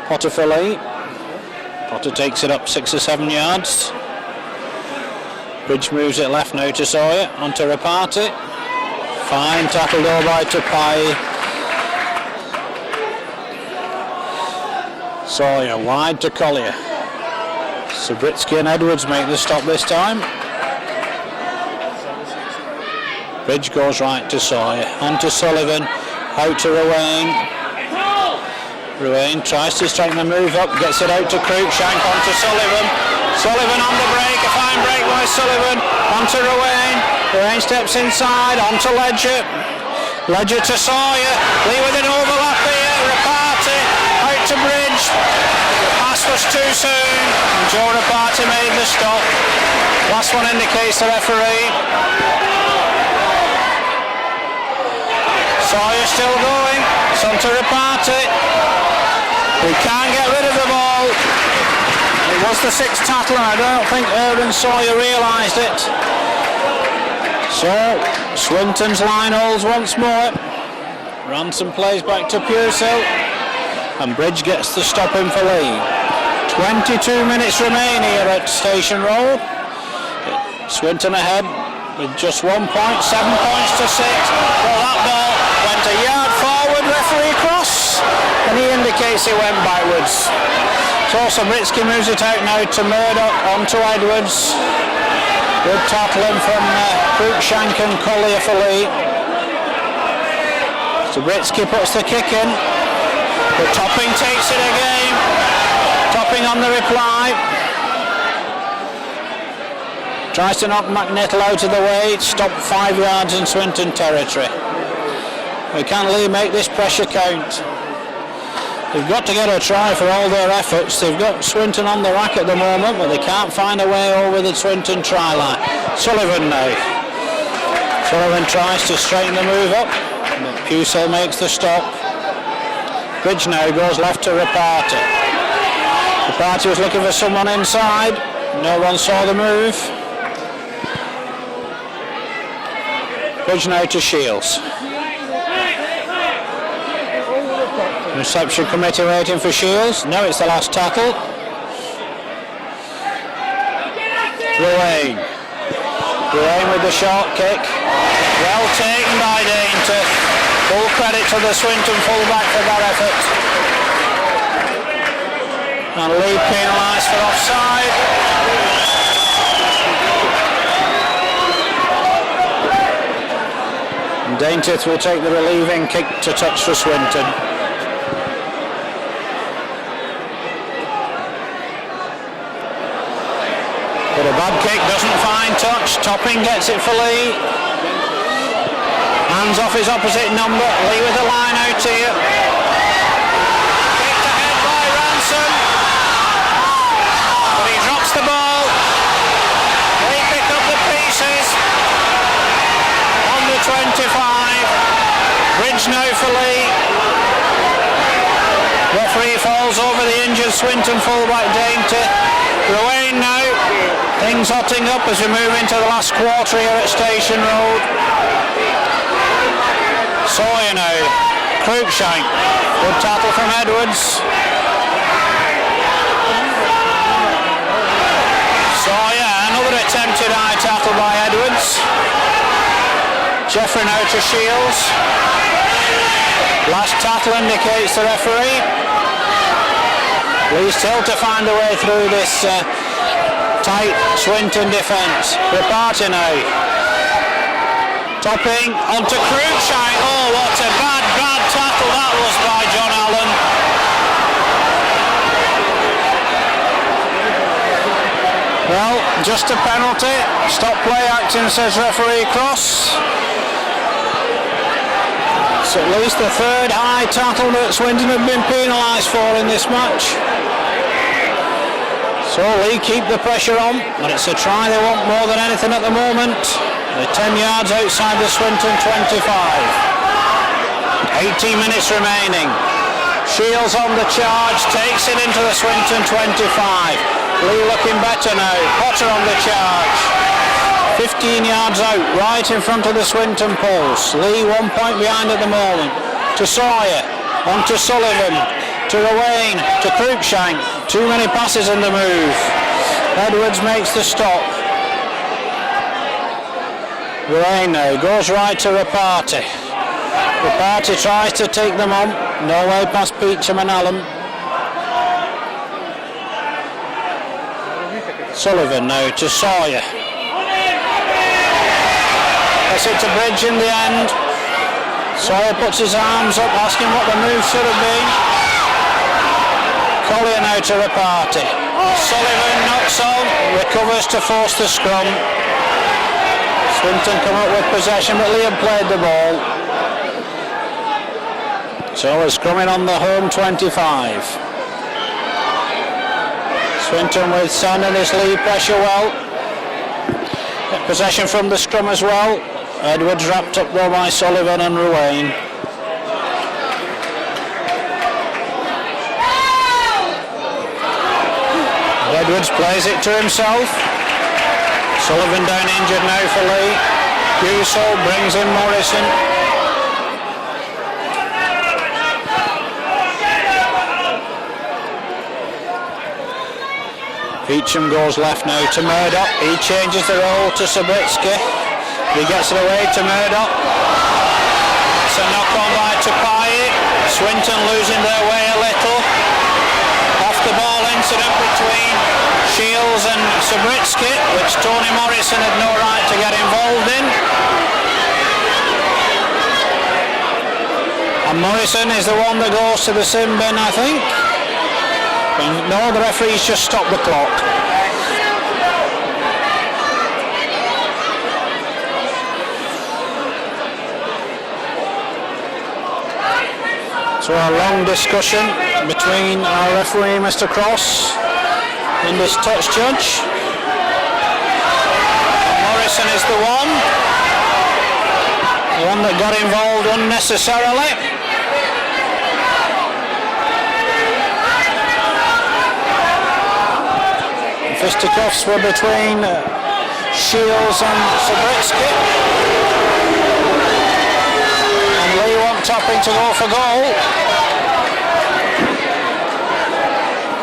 Potter for Leigh. Potter takes it up 6 or 7 yards. Bridge moves it left now to Sawyer. On to Rapati. Fine tackle though by Tupai. Sawyer wide to Collier. Subritsky and Edwards make the stop this time. Bridge goes right to Sawyer. On to Sullivan. Out to Ruane. Ruane tries to straighten the move up. Gets it out to Cruikshank. On to Sullivan. Sullivan on the break. A fine break by Sullivan. On to Ruane. Ruane steps inside. On to Ledger. Ledger to Sawyer. Leigh with an overlap here. Rapati. Out to Bridge. The pass was too soon. And Joe Rapati made the stop. Last one indicates the referee. Sawyer still going. It's on to Rapati. We can't get rid of the ball. It was the 6th tackle and I don't think Aaron Sawyer realised it. So Swinton's line holds once more. Ransom plays back to Pusel. And Bridge gets the stop in for Leigh. 22 minutes remain here at Station Road. Swinton ahead with just 1 point, 7 points to 6. Well, that ball went a yard forward, referee cross, and he indicates it went backwards. So Subritsky moves it out now to Murdoch, on to Edwards. Good tackling from Cruikshank and Collier for Leigh. Subritsky puts the kick in, but Topping takes it again. Topping on the reply. Tries to knock McNittle out of the way. It's stopped 5 yards in Swinton territory. Can Leigh make this pressure count? They've got to get a try for all their efforts. They've got Swinton on the rack at the moment, but they can't find a way over the Swinton try line. Sullivan now. Sullivan tries to straighten the move up, but Pusel makes the stop. Bridge now goes left to Rapati. Rapati was looking for someone inside. No one saw the move. Bridge now to Shields. Reception committee waiting for Shields. No, it's the last tackle. Ruane. Ruane with the short kick. Well taken by Dainty. Full credit to the Swinton fullback for that effort. And Leigh penalised for offside. And Dainty will take the relieving kick to touch for Swinton. But a bad kick doesn't find touch. Topping gets it for Leigh. Hands off his opposite number. Leigh with a line out here. Kicked ahead by Ransom. But he drops the ball. Leigh pick up the pieces. On the 25. Bridge now for Leigh. Referee falls over the injured Swinton fullback Dainty. Ruane now. Things hotting up as we move into the last quarter here at Station Road. Sawyer now. Cruikshank. Good tackle from Edwards. Sawyer, another attempted high tackle by Edwards. Jeffrey now to Shields. Last tackle indicates the referee. Leigh still to find a way through this tight Swinton defence. Reparty now. Topping onto Cruikshank. Oh, what a bad tackle that was by John Allen. Well, just a penalty. Stop play acting, says referee Cross. It's at least the third high tackle that Swinton have been penalised for in this match. So Leigh keep the pressure on, but it's a try they want more than anything at the moment. They're 10 yards outside the Swinton 25. 18 minutes remaining. Shields on the charge, takes it into the Swinton 25. Leigh looking better now. Potter on the charge. 15 yards out, right in front of the Swinton post. Leigh 1 point behind at the moment. To Sawyer, on to Sullivan, to Ruane, to Cruikshank. Too many passes in the move. Edwards makes the stop. Ruane now goes right to Reparty. Reparty tries to take them on. No way past Peacham and Allen. Sullivan now to Sawyer. Gets it to Bridge in the end. Sawyer puts his arms up, asking what the move should have been. Collier now to Reparty. Sullivan knocks on, recovers to force the scrum. Swinton come up with possession, but Liam played the ball. So we're scrumming on the home 25. Swinton with sending this Leigh pressure well. Possession from the scrum as well. Edwards wrapped up though by Sullivan and Ruane. Edwards plays it to himself. Sullivan down injured now for Leigh. Gusel brings in Morrison. Peacham goes left now to Murdoch. He changes the role to Subritsky. He gets it away to Murdoch. It's a knock on by Tupai. Swinton losing their way a little. Off the ball incident between Shields and Subritsky, which Tony Morrison had no right to get involved in. And Morrison is the one that goes to the sin bin, I think. And no, the referee's just stopped the clock. So a long discussion between our referee, Mr. Cross, and this touch judge. Morrison is the one that got involved unnecessarily. Fisticuffs were between Shields and Subritsky. And Leigh want Topping to go for goal.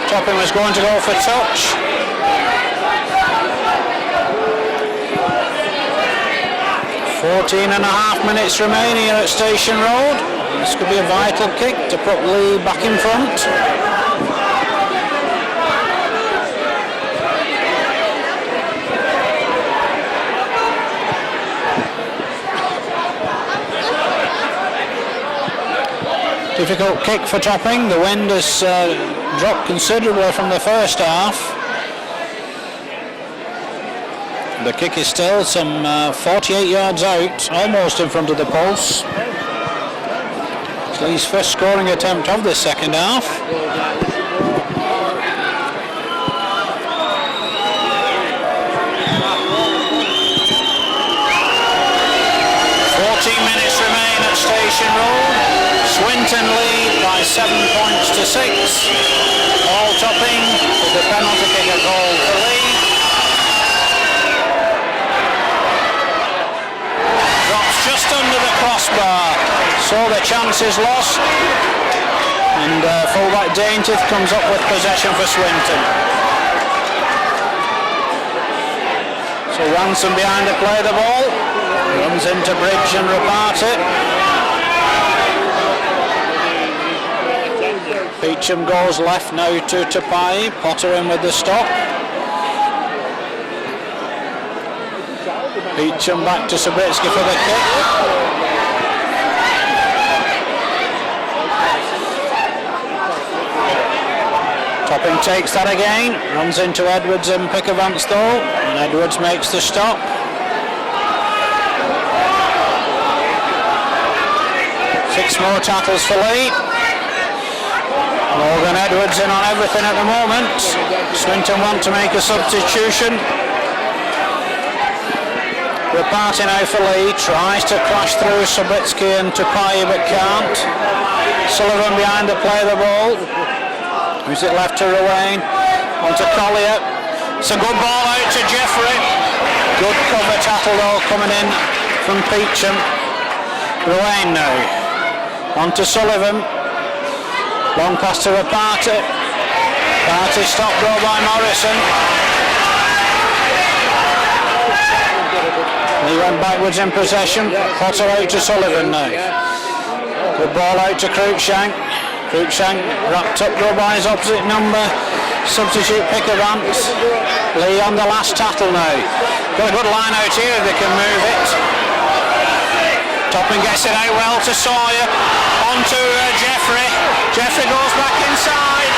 Topping was going to go for touch. .14.5 minutes remaining here at Station Road. This could be a vital kick to put Leigh back in front. Difficult kick for Topping. The wind has dropped considerably from the first half. The kick is still some 48 yards out, almost in front of the post. It's Leigh's first scoring attempt of the second half. 14 minutes remain at Station Road. Swinton lead by 7 points to 6. All topping with the penalty kick a goal for Leigh. Drops just under the crossbar, so the chance is lost. And fullback Dainty comes up with possession for Swinton. So Ransom behind to play the ball. Runs into Bridge and Rapati. Peacham goes left now to Tupai. Potter in with the stop. Peacham back to Subritsky for the kick. Topping takes that again. Runs into Edwards and Pickavance though. And Edwards makes the stop. Six more tackles for Leigh. Morgan Edwards in on everything at the moment. Swinton want to make a substitution. Rapati now for Leigh. Tries to crash through Subritsky and Tupai but can't. Sullivan behind to play the ball. Who's it left to Ruane? On to Collier. It's a good ball out to Jeffrey. Good cover tackle though coming in from Peacham. Ruane now. On to Sullivan. Long pass to Rapati. Rapati stopped though by Morrison. He went backwards in possession. Potter out to Sullivan now. Good ball out to Cruikshank. Cruikshank wrapped up though by his opposite number. Substitute Pickavance. Leigh on the last tackle now. Got a good line out here if they can move it. Topping gets it out well to Sawyer. On to Jeffrey. Jeffrey goes back inside.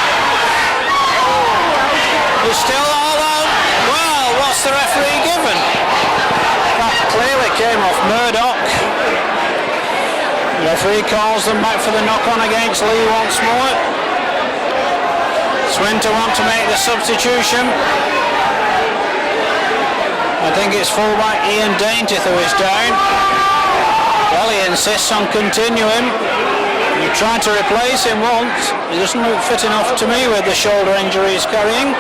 He's still all out. Well, what's the referee given? That clearly came off Murdoch. The referee calls them back for the knock-on against Leigh once more. Swinton want to make the substitution. I think it's fullback Ian Dainty who is down. Well, he insists on continuing. You tried to replace him once. He doesn't look fit enough to me with the shoulder injury he's carrying.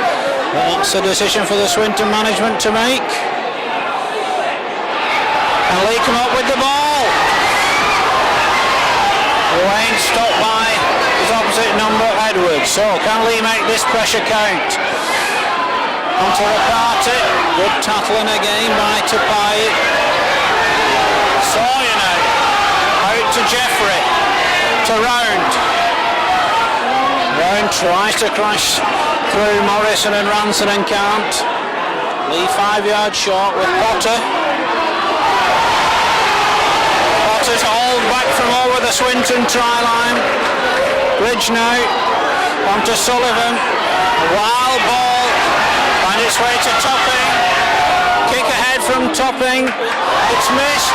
But that's a decision for the Swinton management to make. And Leigh come up with the ball. Wayne stopped by his opposite number, Edwards. So can Leigh make this pressure count? Onto Rapati. Good tackling again by Tupai. Sawyer now. Out to Jeffrey. To Round. Round tries to crash through Morrison and Ranson and can't. Leigh 5 yards short with Potter. Potter's hauled back from over the Swinton try line. Bridge now. On to Sullivan. A wild ball. Find its way to Topping. Kick ahead from Topping. It's missed.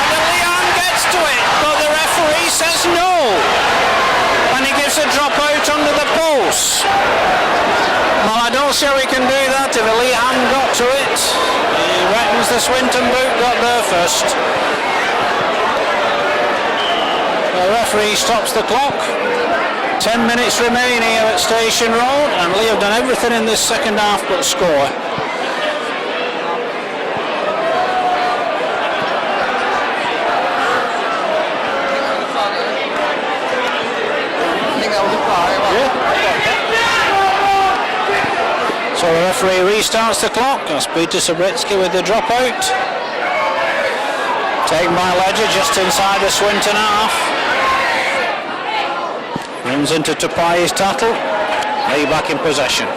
And Leon gets to it, but the referee says no. And he gives a drop out under the post. Well, I don't see how he can do that if Leigh hadn't got to it. He reckons the Swinton boot got there first. The referee stops the clock. 10 minutes remain here at Station Road, and Leigh have done everything in this second half but score. So the referee restarts the clock. That's Peter Subritsky with the dropout. Taken by Ledger just inside the Swinton half. Runs into Tupai's tattle. Leigh back in possession.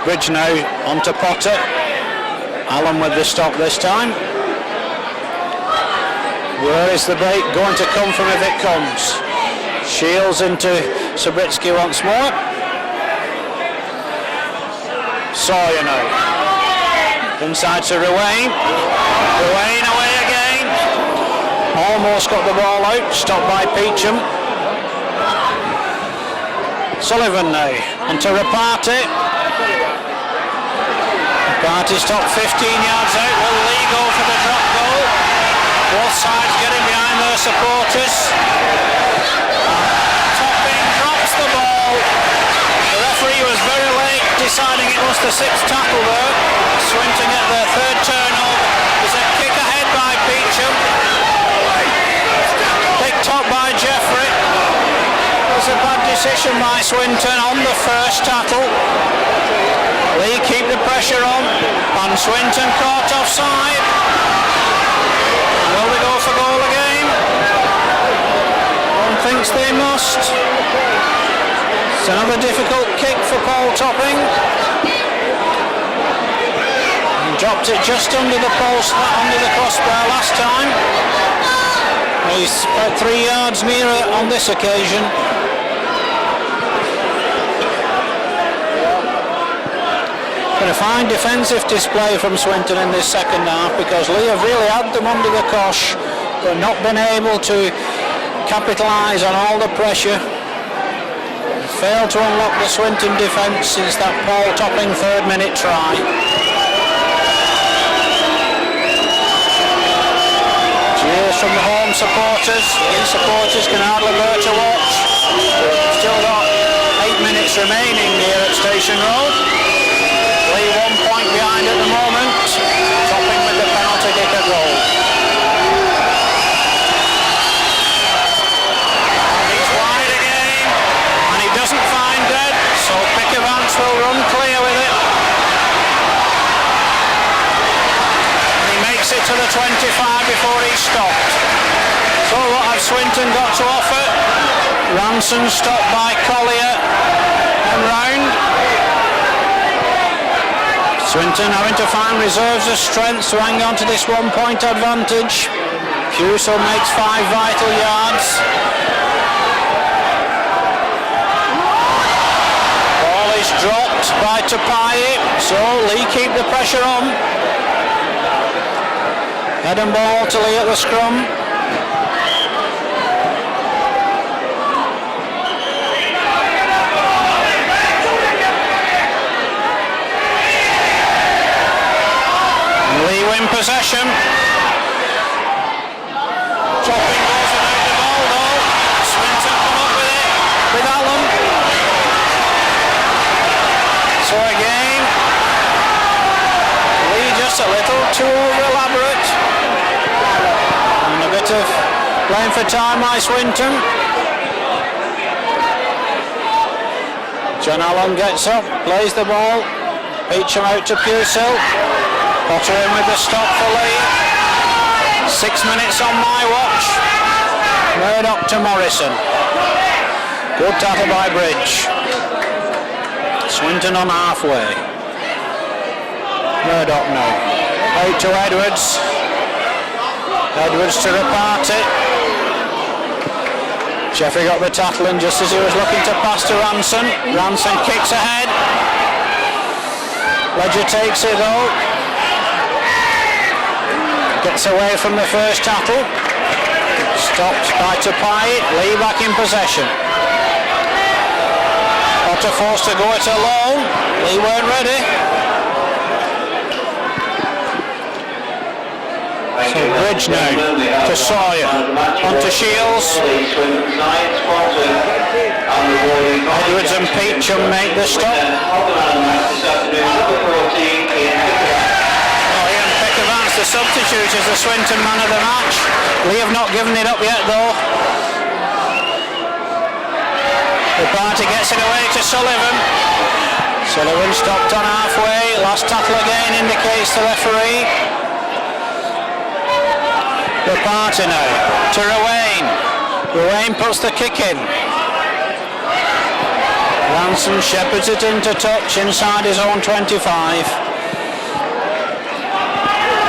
Bridge now onto Potter. Allen with the stop this time. Where is the break going to come from if it comes? Shields into Subritsky once more. Sawyer now. Inside to Ruane. Ruane away again. Almost got the ball out. Stopped by Peacham. Sullivan now. And to Rapati. Rapati stopped 15 yards out. Will Leigh go for the drop goal? Both sides getting behind their supporters. Topping drops the ball. The referee was very late deciding it was the sixth tackle there. Swinton at their third turnover. There's a kick ahead by Peacham. Picked up by Jeffrey. It was a bad decision by Swinton on the first tackle. Leigh keep the pressure on. And Swinton caught offside. Will they go for goal again? One thinks they must. It's another difficult kick for Paul Topping. He dropped it just under the post, under the crossbar last time. He's about 3 yards nearer on this occasion. Been a fine defensive display from Swinton in this second half because Leigh have really had them under the cosh but not been able to capitalise on all the pressure. Failed to unlock the Swinton defence since that Paul Topping 3rd minute try. Cheers from the home supporters. These supporters can hardly bear to watch. Still got 8 minutes remaining here at Station Road. Leigh 1 point behind at the moment. Topping with the penalty kick at goal. He's wide again. And he doesn't find Dead. So Pickavance will run clear with it. And he makes it to the 25 before he's stopped. So what have Swinton got to offer? Ranson stopped by Collier and round. Swinton having to find reserves of strength to hang on to this 1 point advantage. Pusel makes 5 vital yards. Ball is dropped by Tupai, so Leigh keep the pressure on. Head and ball to Leigh at the scrum. Leigh win possession. Topping goes without the ball though. Swinton come up with it with Allen. So again, Leigh just a little too elaborate. And a bit of playing for time by Swinton. John Allen gets up, plays the ball. Peacham out to Pusel. Potter in with the stop for Leigh. 6 minutes on my watch. Murdoch to Morrison. Good tackle by Bridge. Swinton on halfway. Murdoch now. Out to Edwards. Edwards to Rapati. Jeffrey got the tackle in just as he was looking to pass to Ranson. Ranson kicks ahead. Ledger takes it though. Gets away from the first tackle. Stopped by Tupai. Leigh back in possession. Potter forced to go it alone. Leigh weren't ready. So Bridge now to Sawyer. On to Shields. Edwards and Peacham make the stop. The substitute is the Swinton man of the match. Leigh have not given it up yet though. The party gets it away to Sullivan. Sullivan stopped on halfway. Last tackle again indicates the referee. The party now to Ruane. Ruane puts the kick in. Ranson shepherds it into touch inside his own 25.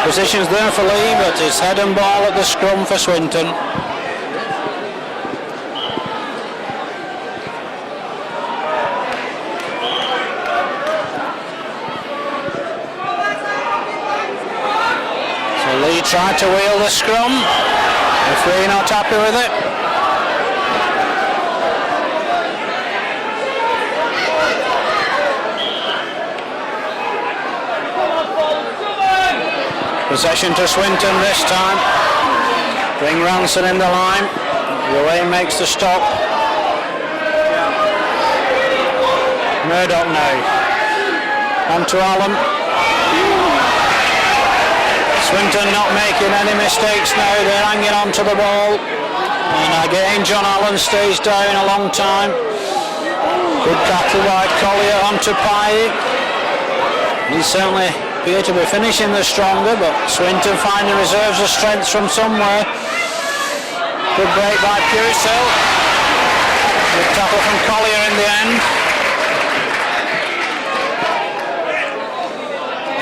Positions there for Leigh, but it's head and ball at the scrum for Swinton. Lee tried to wheel the scrum. Referee not happy with it. Possession to Swinton this time. Bring Ranson in the line. Ruane makes the stop. Murdoch now. On to Allen. Swinton not making any mistakes now. They're hanging on to the ball. And again John Allen stays down a long time. Good tackle by Collier onto Pye. He certainly appear to be finishing the stronger, but Swinton finding reserves of strength from somewhere. Good break by Purcell. Good tackle from Collier in the end.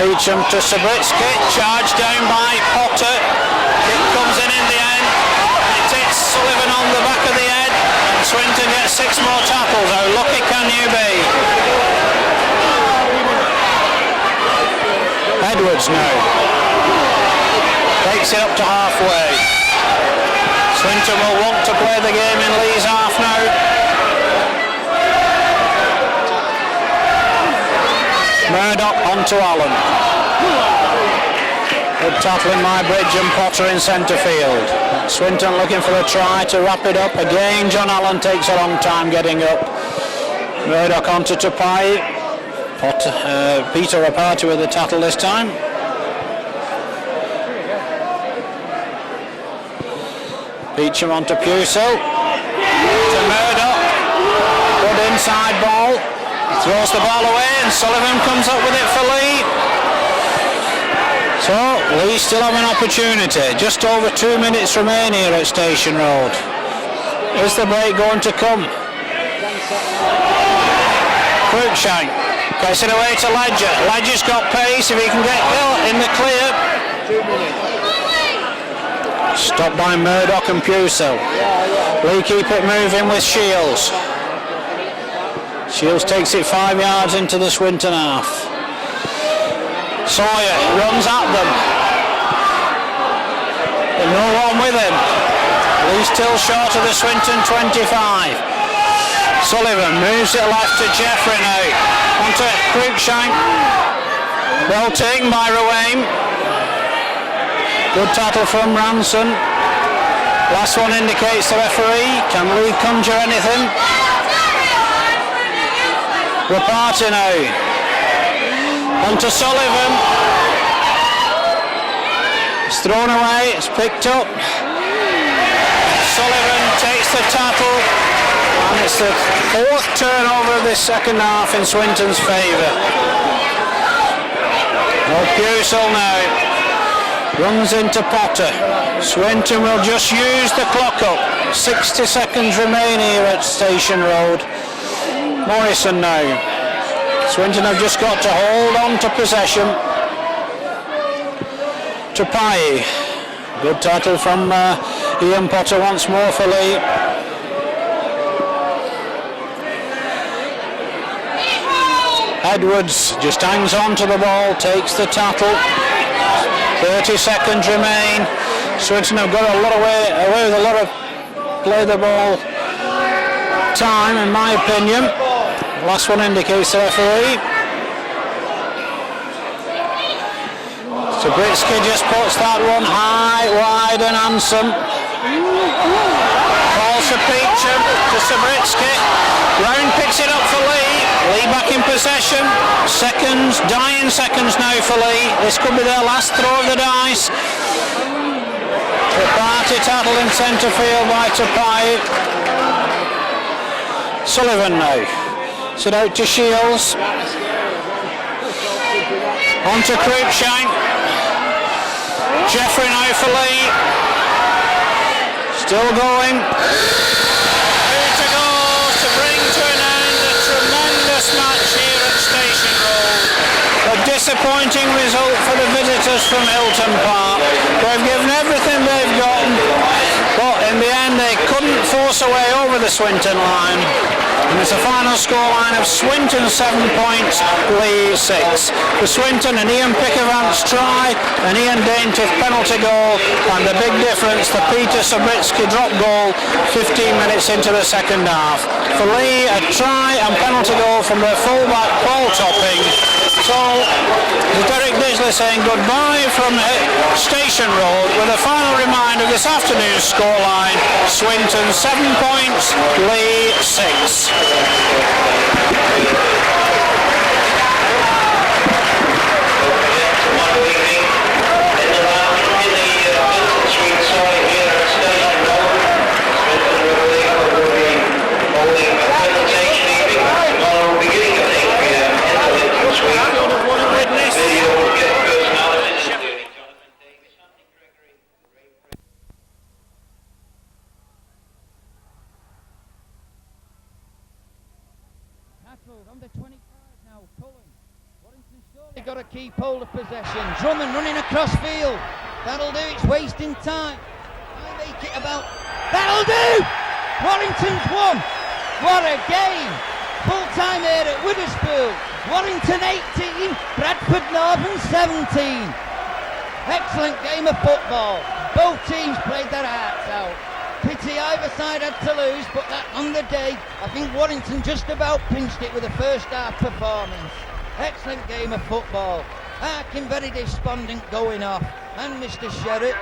Peacham to Sabritsky, charged down by Potter. Kick comes in the end. It hits Sullivan on the back of the head, and Swinton gets 6 more tackles. How lucky can you be? Edwards now. Takes it up to halfway. Swinton will want to play the game in Leigh's half now. Murdoch onto Allen. Good tackling by Bridge and Potter in centre field. Swinton looking for a try to wrap it up. Again John Allen takes a long time getting up. Murdoch onto Tupai. Peter Rapati with the tackle this time. Peacham onto Purcell. To Murdoch. Good inside ball. Throws the ball away and Sullivan comes up with it for Leigh. So Leigh still have an opportunity. Just over 2 minutes remain here at Station Road. Is the break going to come? Cruikshank gets it away to Ledger. Ledger's got pace if he can get in the clear. 2 minutes. Stopped by Murdoch and Purcell. Leigh keep it moving with Shields. Shields takes it 5 yards into the Swinton half. Sawyer runs at them. There's no one with him. Leigh still short of the Swinton 25. Sullivan moves it left to Jeffrey now. Onto Cruikshank. Well taken by Ruane. Good tackle from Ranson. Last one indicates the referee. Can Leigh conjure anything? Rapati now. Onto Sullivan. It's thrown away, it's picked up. Sullivan takes the tackle, and it's the 4th turnover of this second half in Swinton's favour. Purcell now runs into Potter. Swinton will just use the clock up. 60 seconds remain here at Station Road. Morrison now. Swinton have just got to hold on to possession. To Pye. Good tackle from Ian Potter once more for Leigh. Edwards just hangs on to the ball, takes the tackle. 30 seconds remain. Swinton have got a lot away with a lot of play the ball time, in my opinion. Last one indicates the referee. Sabritsky just puts that one high, wide and handsome. Calls for Peacham to Sabritsky. Brown picks it up for Leigh. Leigh back in possession. Seconds, dying seconds now for Leigh. This could be their last throw of the dice. Party tattle in centre field by Tupai. Sullivan now. Sit out to Shields. On to Cruikshank. Jeffrey now for Leigh. Still going. 2 to go to bring to an end a tremendous match here at Station Road. A disappointing result for the visitors from Hilton Park. They've given everything they've gotten, but in the end they couldn't force a way over the Swinton line. And it's a final scoreline of Swinton 7 points, Leigh 6. For Swinton, an Ian Pickavant's try, an Ian Daintiff penalty goal, and the big difference, the Peter Sabitsky drop goal 15 minutes into the second half. For Leigh, a try and penalty goal from their fullback Paul Topping. So, Derek Disley saying goodbye from Station Road with a final reminder of this afternoon's scoreline: Swinton 7 points, Leigh 6. Under 25 now, Cullen. Warrington surely got to keep hold of possession. Drummond running across field. That'll do, it's wasting time. I make it about... That'll do! Warrington's won! What a game! Full time here at Witherspoon. Warrington 18, Bradford Northern 17. Excellent game of football. Both teams played their hearts out. Pity either side had to lose, but that on the day, I think Warrington just about pinched it with a first half performance. Excellent game of football. Harkin very despondent going off. And Mr. Sherritt,